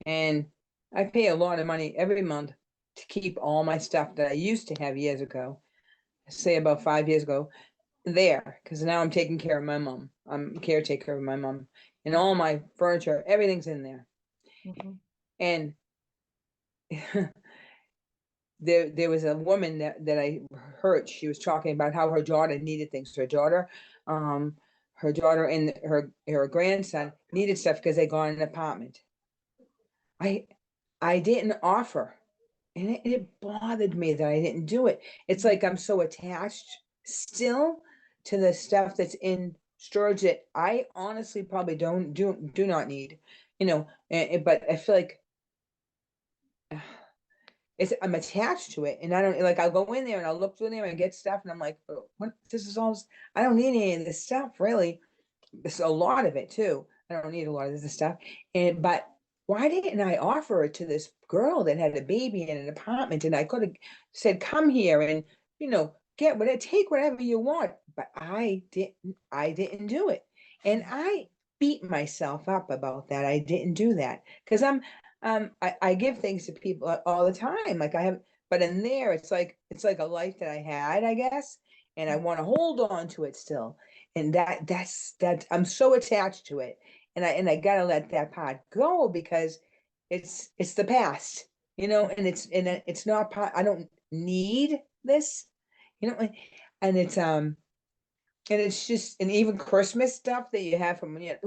and I pay a lot of money every month to keep all my stuff that I used to have years ago, say about 5 years ago, there, because now I'm taking care of my mom. I'm a caretaker of my mom, and all my furniture, everything's in there. Mhm. And there was a woman that I heard, she was talking about how her daughter needed things. Her daughter and her grandson needed stuff because they got an apartment. I didn't offer, and it bothered me that I didn't do it. It's like I'm so attached still to the stuff that's in storage that I honestly probably do not need, but I feel like I'm attached to it, and I don't like. I'll go in there and I'll look through there and get stuff, and I'm like, "Oh, what? This is all. I don't need any of this stuff, really. There's a lot of it too. I don't need a lot of this stuff." But why didn't I offer it to this girl that had a baby in an apartment, and I could have said, "Come here and get whatever, take whatever you want." But I didn't. I didn't do it, and I beat myself up about that. I didn't do that because I give things to people all the time. Like I have, but in there, it's like a life that I had, I guess, and I want to hold on to it still. And that's I'm so attached to it, and I gotta let that part go because it's the past, and it's not part. I don't need this, and it's just, and even Christmas stuff that you have from when I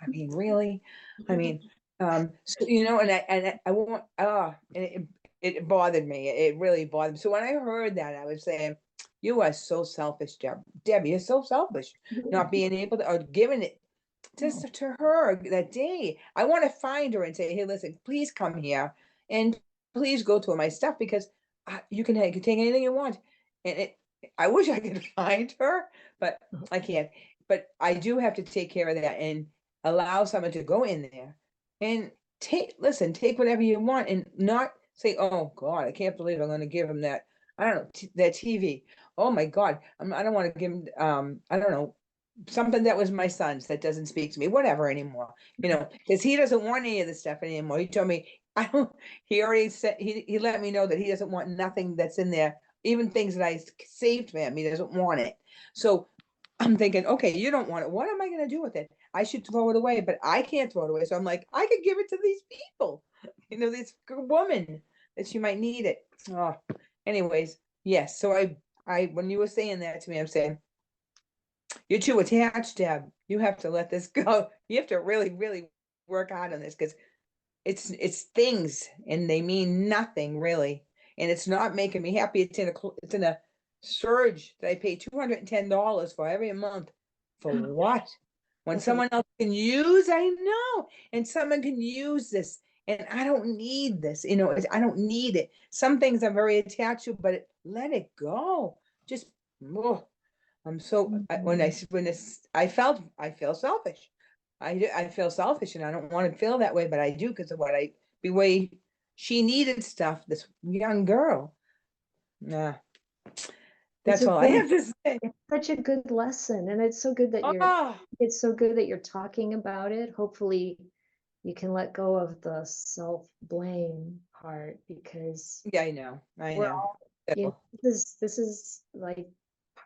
mean, really, I mean, so, and I want, and it bothered me. It really bothered me. So when I heard that, I was saying, you are so selfish, Debbie, you're so selfish, not being able to, or giving it just to her that day. I want to find her and say, hey, listen, please come here and please go through my stuff because you can take anything you want. And I wish I could find her, but I can't. But I do have to take care of that and allow someone to go in there and take whatever you want and not say, oh God, I can't believe I'm going to give him that. I don't know, that TV. Oh my God, I don't want to give him, I don't know, something that was my son's that doesn't speak to me, whatever anymore, because he doesn't want any of this stuff anymore. He told me, I don't, he already said, he let me know that he doesn't want nothing that's in there, even things that I saved for him. He doesn't want it. So I'm thinking, okay, you don't want it. What am I going to do with it? I should throw it away, but I can't throw it away. So I'm like, I could give it to these people, this woman that she might need it. Oh, anyways, yes. So when you were saying that to me, I'm saying, you're too attached, Deb. You have to let this go. You have to really, really work hard on this because it's things and they mean nothing really, and it's not making me happy. It's in a surge that I pay $210 for every month. For what? When someone else can use, I know, and someone can use this, and I don't need this. I don't need it. Some things I'm very attached to, but let it go. Just. Oh, I'm so when I feel selfish. I feel selfish, and I don't want to feel that way, but I do because of what the way she needed stuff, this young girl. Nah, It's that's a all I good- have to say. It's such a good lesson, and it's so good that Oh, it's so good that you're talking about it. Hopefully you can let go of the self-blame part, because yeah, I know. we're all, you know, So, this is like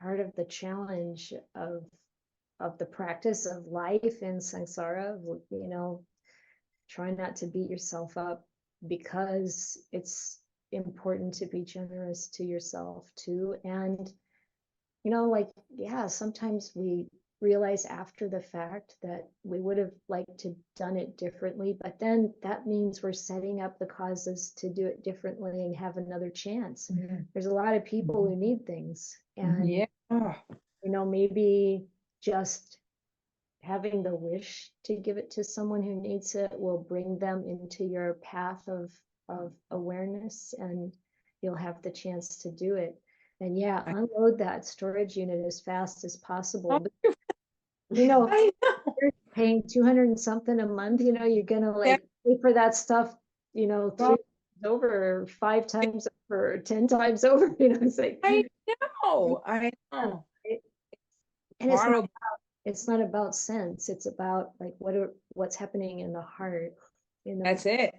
part of the challenge of the practice of life in samsara, you know, try not to beat yourself up, because it's important to be generous to yourself too. And you know, like, yeah, sometimes we realize after the fact that we would have liked to done it differently, but then that means we're setting up the causes to do it differently and have another chance. There's a lot of people who need things, and yeah. Oh, you know, maybe just having the wish to give it to someone who needs it will bring them into your path of awareness, and you'll have the chance to do it. And yeah, unload that storage unit as fast as possible. But, you know, I know. you're paying 200 and something a month, you know, you're gonna like pay for that stuff, you know, 3 times over, 5 times over, 10 times over, you know, it's like, I know. I know. and it's not, Horrible. it's not about sense, it's about like what's happening in the heart. You know, That's it.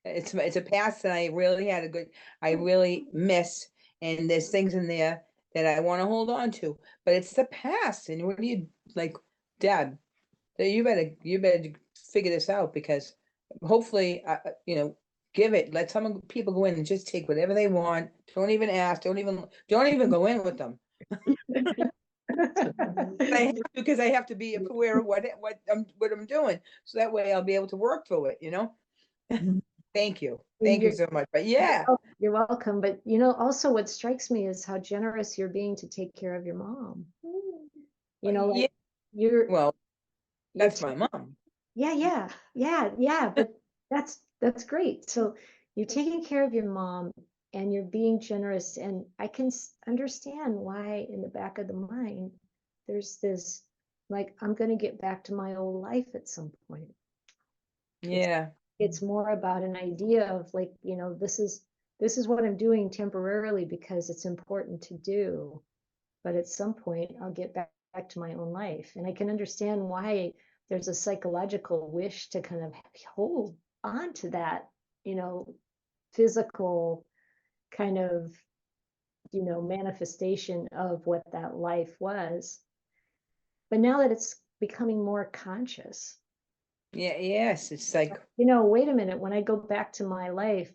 It's a past that I really I really miss, and there's things in there that I want to hold on to, but it's the past. And what do you like, Dad? You better figure this out, because hopefully, you know, let some people go in and just take whatever they want. Don't even ask. Don't even go in with them. Because I have to be aware of what I'm doing, so that way I'll be able to work through it. You know. Thank you so much. But yeah, you're welcome. But you know, also what strikes me is how generous you're being to take care of your mom. You know, like well, you're that's my mom. yeah. But that's great. So you're taking care of your mom and you're being generous. And I can understand why in the back of the mind, there's this, like, I'm going to get back to my old life at some point. Yeah. It's more about an idea of like, you know, this is what I'm doing temporarily because it's important to do. But at some point I'll get back to my own life. And I can understand why there's a psychological wish to kind of hold on to that, you know, physical kind of, you know, manifestation of what that life was. But now that it's becoming more conscious, Yeah, yes, it's like, you know, wait a minute, when I go back to my life,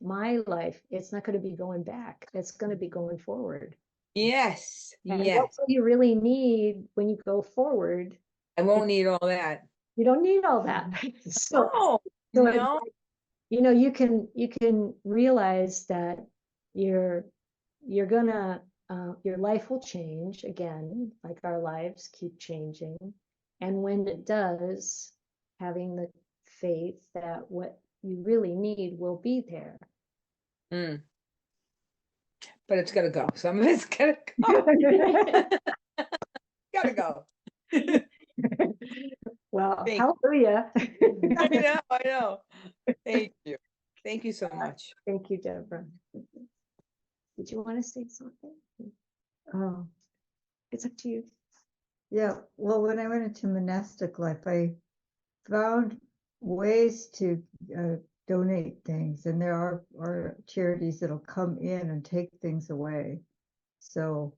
it's not going to be going back. It's going to be going forward. yes, And yes. what you really need when you go forward, I won't need all that. you don't need all that. So, Oh, so no. you know, you can realize that you're gonna your life will change again, like our lives keep changing. And when it does, having the faith that what you really need will be there. Mm. But it's gotta go. Some of it's gotta go. Gotta go. Well, Thank hallelujah. I know. Thank you. Thank you so much. Thank you, Deborah. Did you want to say something? Oh, It's up to you. yeah. Well, when I went into monastic life, I found ways to donate things, and there are charities that'll come in and take things away. So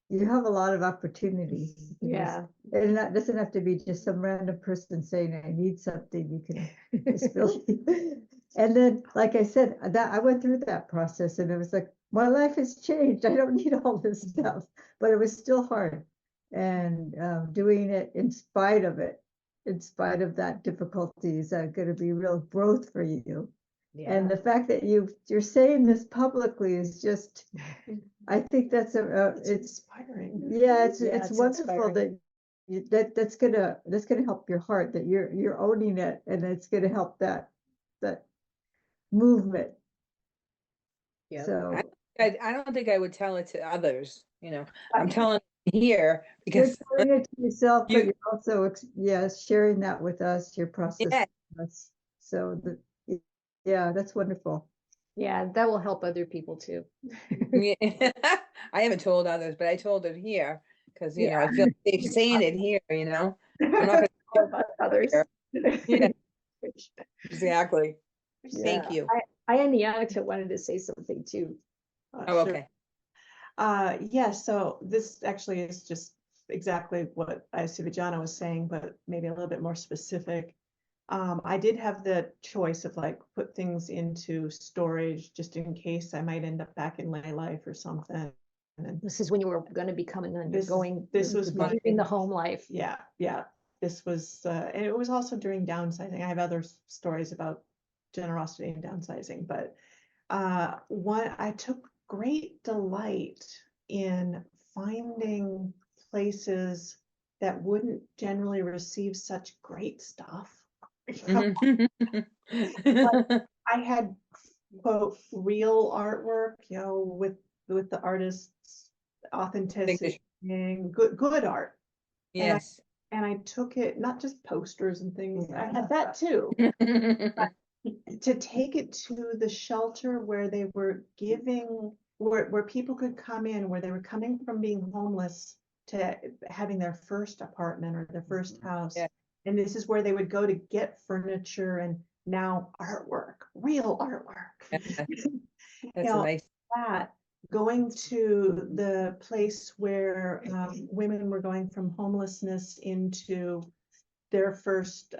you have a lot of opportunities. Yeah. And that doesn't have to be just some random person saying, I need something. You can just feel. And then, like I said, that I went through that process, and it was like, my life has changed. I don't need all this stuff, but it was still hard. And doing it in spite of that difficulty is going to be real growth for you. Yeah. And the fact that you're saying this publicly is just, I think that's it's inspiring. Yeah, it's wonderful inspiring. that's gonna help your heart, that you're owning it, and it's gonna help that movement. Yeah. So I don't think I would tell it to others. You know, I'm telling it here you're because doing it to yourself, but you- you're also sharing that with us, your process Yeah. with us. So yeah, that's wonderful. Yeah, that will help other people too. Yeah. I haven't told others, but I told it here because you know I feel safe saying it here. You know, I'm not All about others. Yeah, exactly. Yeah. Thank you. I and Yannicka wanted to say something too. Oh, Sure. okay. Yeah, so this actually is just exactly what Vijana was saying, but maybe a little bit more specific. I did have the choice of like put things into storage just in case I might end up back in my life or something. And This is when you were going to become an This is- going. this was my- leaving the home life. yeah, this was, and it was also during downsizing. I have other stories about generosity and downsizing, but one, I took great delight in finding places that wouldn't generally receive such great stuff. I had, quote, real artwork, with the artist's authenticity, and good art. Yes. And I took it, not just posters and things, I had that too, to take it to the shelter where they were giving, where people could come in, where they were coming from being homeless to having their first apartment or their first house. Yeah. And this is where they would go to get furniture and now artwork, real artwork. That's You know, nice. that going to the place where women were going from homelessness into their first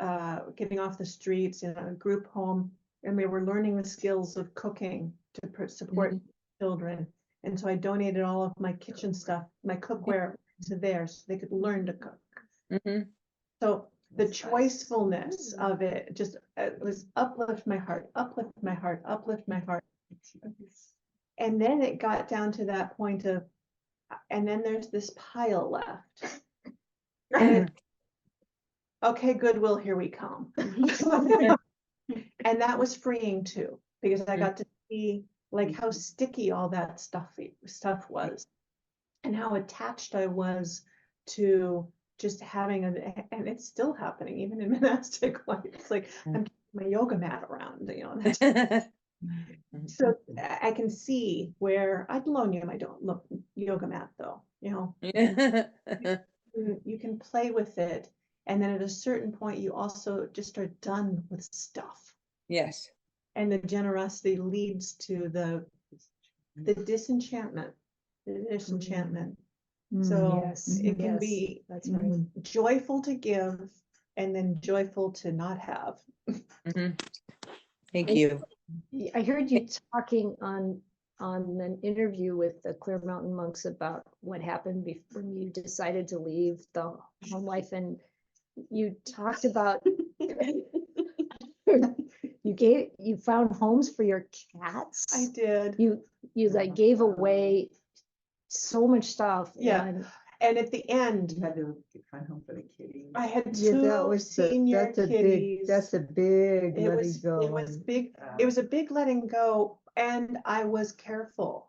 getting off the streets in a group home, and they were learning the skills of cooking to support children. And so I donated all of my kitchen stuff, my cookware, to there so they could learn to cook. So the choicefulness of it just was uplift my heart, uplift my heart, uplift my heart. And then it got down to that point of, and then there's this pile left. And okay, Goodwill, here we come. And that was freeing too, because I got to see like how sticky all that stuff was, and how attached I was to just having and it's still happening even in monastic life. It's like I'm keeping my yoga mat around, So I can see where I'd loan you my yoga mat though, you can play with it. And then at a certain point, you also just are done with stuff. Yes. And the generosity leads to the disenchantment. So Yes, it can yes, be that's right. joyful to give and then joyful to not have. Thank you. I heard you talking on an interview with the Clear Mountain monks about what happened when you decided to leave the home life, and you talked about you found homes for your cats. I did. You like gave away so much stuff. Yeah. And at the end, You had to find home for the kitties. I had Yeah, two that was senior that's a kitties. That's a big It letting was go. It was big. It was a big letting go, and I was careful.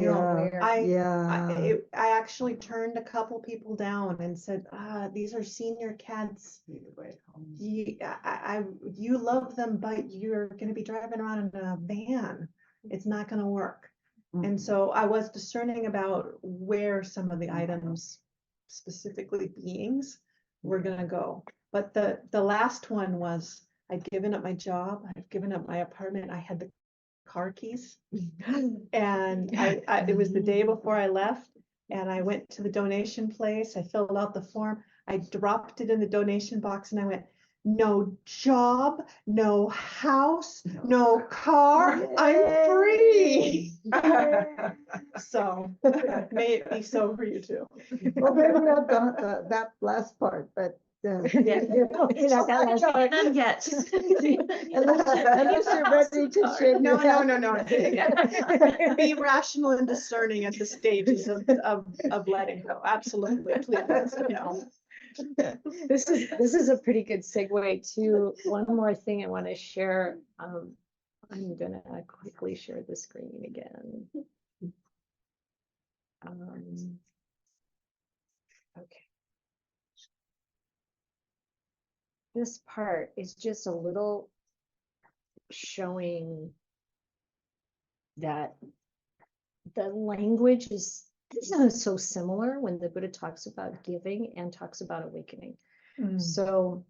I actually turned a couple people down and said, these are senior cats. You love them, but you're going to be driving around in a van. It's not going to work. And so I was discerning about where some of the items, specifically beings, were going to go. But the last one was, I'd given up my job. I'd given up my apartment. I had the car keys. And it was the day before I left, and I went to the donation place. I filled out the form. I dropped it in the donation box, and I went, no job, no house, no car. I'm free. So may it be so for you too. Well, maybe not that last part, but Not that last part. yet. Unless you're ready to share. No. Be rational and discerning at the stages of letting go. Absolutely, please. This is a pretty good segue to one more thing I want to share. I'm gonna quickly share the screen again. Okay. This part is just a little showing that the language is so similar when the Buddha talks about giving and talks about awakening. So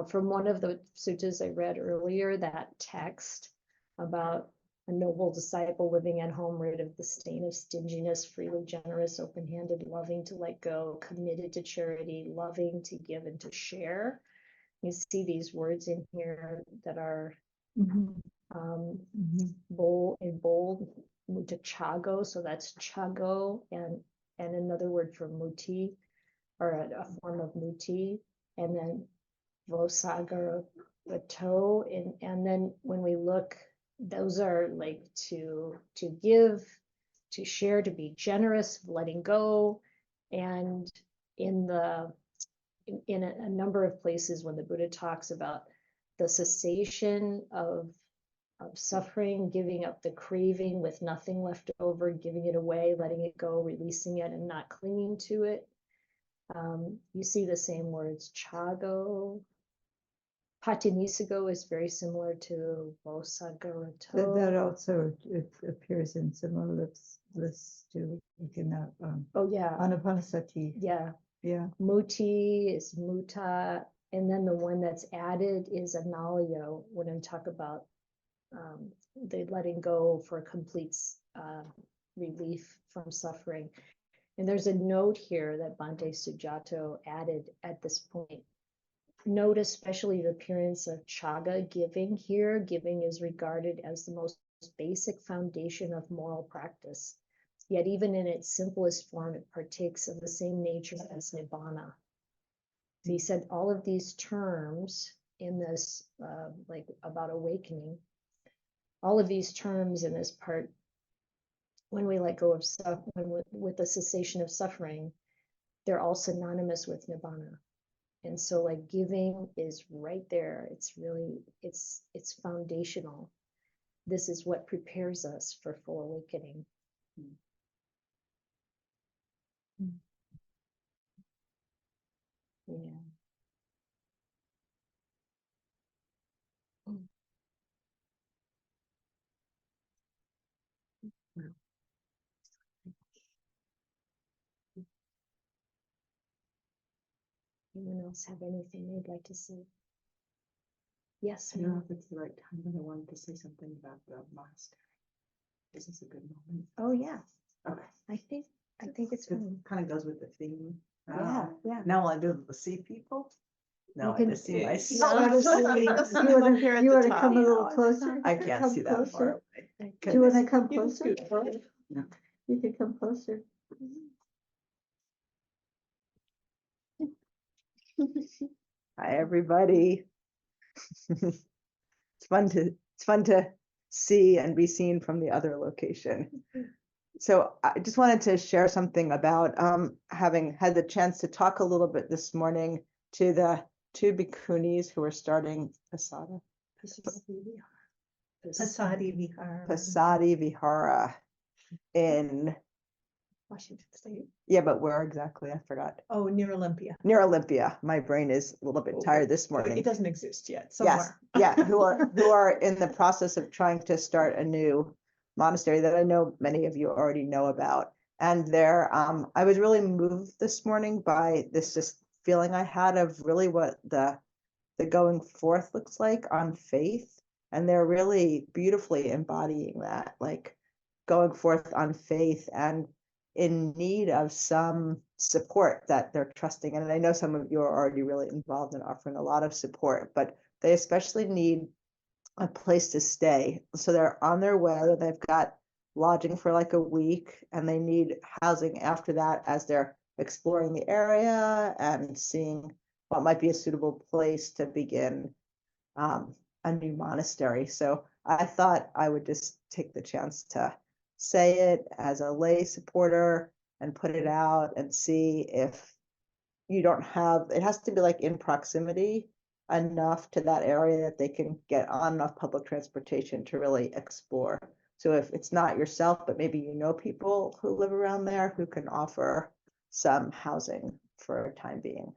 from one of the suttas I read earlier, that text about a noble disciple living at home, rid of the stain of stinginess, freely generous, open-handed, loving to let go, committed to charity, loving to give and to share. You see these words in here that are bold, mutachago, so that's chago, and another word for muti, or a form of muti, and then vosagara, the toe, and then when we look, those are like to give, to share, to be generous, letting go. And in a number of places when the Buddha talks about the cessation of suffering, giving up the craving with nothing left over, giving it away, letting it go, releasing it, and not clinging to it. You see the same words, chago. Patinisigo is very similar to vosagarato. That also it appears in some other lists too. You can Oh yeah, Anapanasati. yeah. Yeah. Muti is muta, and then the one that's added is analayo, when I talk about the letting go for complete relief from suffering. And there's a note here that Bhante Sujato added at this point. Note especially the appearance of chaga, giving. Here, giving is regarded as the most basic foundation of moral practice. Yet even in its simplest form, it partakes of the same nature as nibbana. So he said all of these terms in this, like about awakening, all of these terms in this part, when we let go of stuff, with the cessation of suffering, they're all synonymous with nibbana. And so like giving is right there. It's really, it's foundational. This is what prepares us for full awakening. Yeah. Anyone else have anything they'd like to say? Yes. I don't know if it's the right time, but I wanted to say something about the monastery. Is this a good moment? Oh yeah. Okay. I think it's It fine. kind of goes with the theme. Yeah. Now all I do is see people. No, I can just see see- myself. You want to come a little closer? I can't Come see that closer? far away. Do you want to come You can closer? scoot forward. You can come closer. Hi, everybody. It's fun to see and be seen from the other location. So I just wanted to share something about having had the chance to talk a little bit this morning to the two bhikkhunis who are starting Pasada. Pasadi Vihara. Pasadi Vihara in, Washington State. yeah, but where exactly? I forgot. Oh, near Olympia. Near Olympia. My brain is a little bit tired this morning. It doesn't exist yet. Yes, Somewhere. yeah, who are in the process of trying to start a new monastery that I know many of you already know about. And there, I was really moved this morning by this just feeling I had of really what the going forth looks like on faith. And they're really beautifully embodying that, like going forth on faith and in need of some support that they're trusting. And I know some of you are already really involved in offering a lot of support, but they especially need a place to stay. So they're on their way. They've got lodging for like a week and they need housing after that as they're exploring the area and seeing what might be a suitable place to begin a new monastery. So I thought I would just take the chance to say it as a lay supporter and put it out and see if you don't have, it has to be like in proximity enough to that area that they can get on enough public transportation to really explore. So if it's not yourself, but maybe you know people who live around there who can offer some housing for a time being.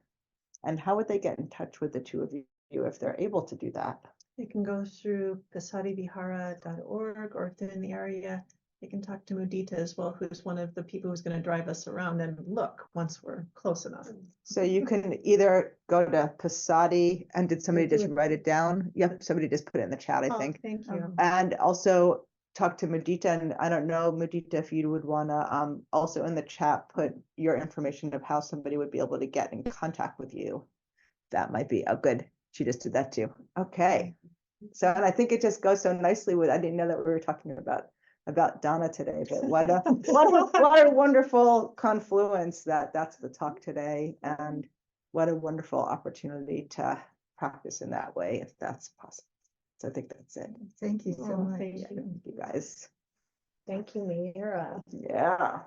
And how would they get in touch with the two of you? you if they're able to do that? They can go through pasadivihara.org, or if they're in the area, they can talk to Mudita as well, who's one of the people who's going to drive us around and look once we're close enough. So you can either go to Pasadi, and did somebody just write it down? Yep, somebody just put it in the chat, I Oh, think. thank you. And also talk to Mudita, and I don't know, Mudita, if you would want to also in the chat put your information of how somebody would be able to get in contact with you. That might be a good, she just did that too. Okay. So, and I think it just goes so nicely with, I didn't know that we were talking about Donna today, but what a what a wonderful confluence that's the talk today, and what a wonderful opportunity to practice in that way if that's possible. So I think that's it. Thank you so much. Thank you. Thank you guys. Thank you, Mira. Yeah.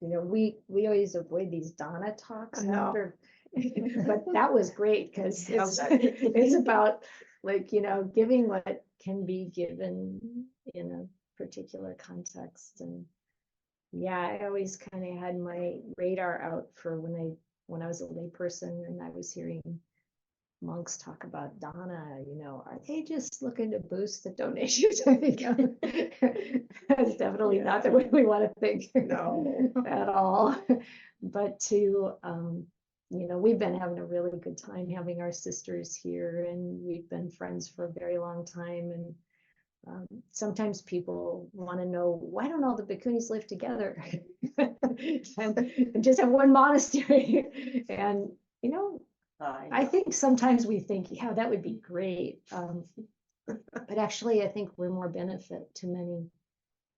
You know, we always avoid these Donna talks I know. after, but that was great because it's about, like, you know, giving what can be given in a particular context. And yeah, I always kind of had my radar out for when I was a lay person and I was hearing monks talk about Dana, you know, are they just looking to boost the donations? I think that's definitely not the way we want to think. No. At all. But to, you know, we've been having a really good time having our sisters here, and we've been friends for a very long time. And sometimes people want to know, why don't all the bhikkhunis live together and just have one monastery? And, you know, I think sometimes we think, yeah, that would be great. But actually, I think we're more benefit to many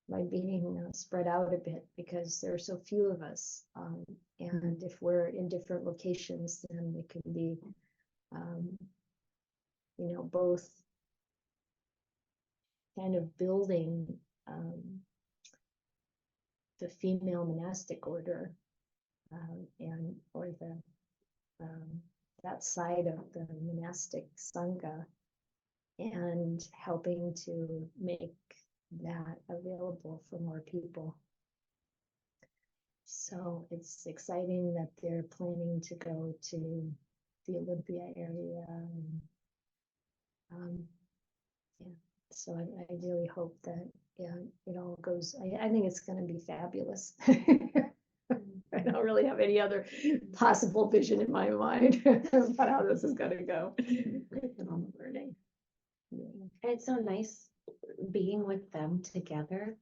by being spread out a bit, because there are so few of us. And if we're in different locations, then we can be, you know, both kind of building the female monastic order and or the that side of the monastic sangha, and helping to make that available for more people. So it's exciting that they're planning to go to the Olympia area. And, yeah, so I really hope that, yeah, it all goes, I think it's going to be fabulous. I don't really have any other possible vision in my mind about how this is going to go. I'm learning. Yeah. And it's so nice being with them together.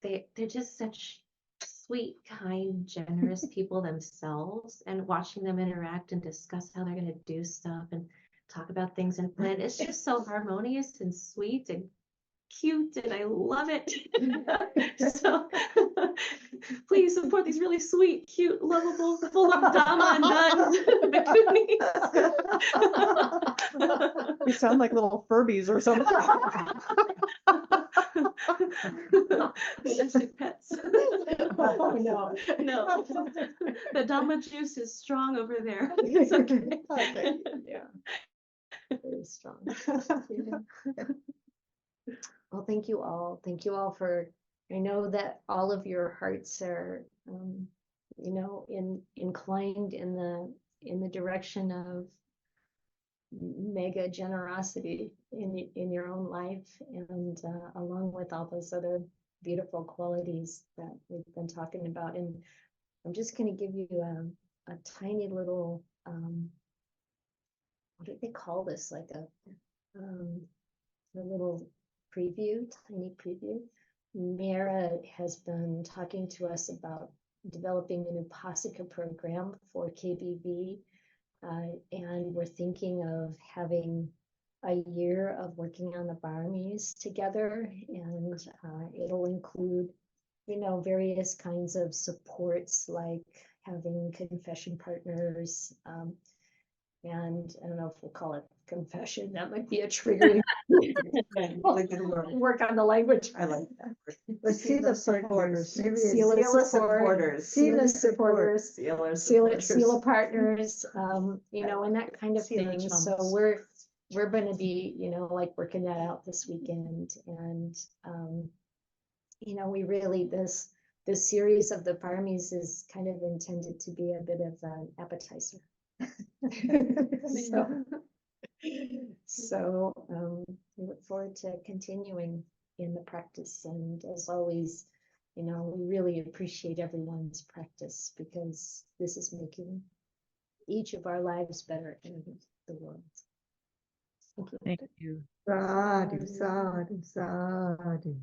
They're just such sweet, kind, generous people themselves, and watching them interact and discuss how they're going to do stuff and talk about things and plan. It's just so harmonious and sweet and cute, and I love it. So please support these really sweet, cute, lovable, full of Dhamma and nuns. We sound like little Furbies or something. Domestic pets. Oh no, No. The Dhamma juice is strong over there. It's okay. Okay. Yeah. Very strong. Yeah. Well, thank you all. Thank you all for, I know that all of your hearts are, you know, inclined in the direction of mega generosity in your own life, and along with all those other beautiful qualities that we've been talking about. And I'm just going to give you a tiny little, what do they call this? Like a little preview, tiny preview. Mara has been talking to us about developing an Upasika program for KBV, and we're thinking of having a year of working on the Pāramīs together, and it'll include, you know, various kinds of supports, like having confession partners, and I don't know if we'll call it confession, that might be a triggering. Work on the language. I like that. But Sila supporters, maybe it's Sila supporters. Sila supporters, Sila Sila partners, you know, and that kind of Sila thing. chums. So we're going to be, you know, like working that out this weekend. And, you know, we really, this series of the Pāramīs is kind of intended to be a bit of an appetizer So we look forward to continuing in the practice. And as always, we really appreciate everyone's practice, because this is making each of our lives better in the world. Thank you. Thank you. Sadhu, sadhu, sadhu.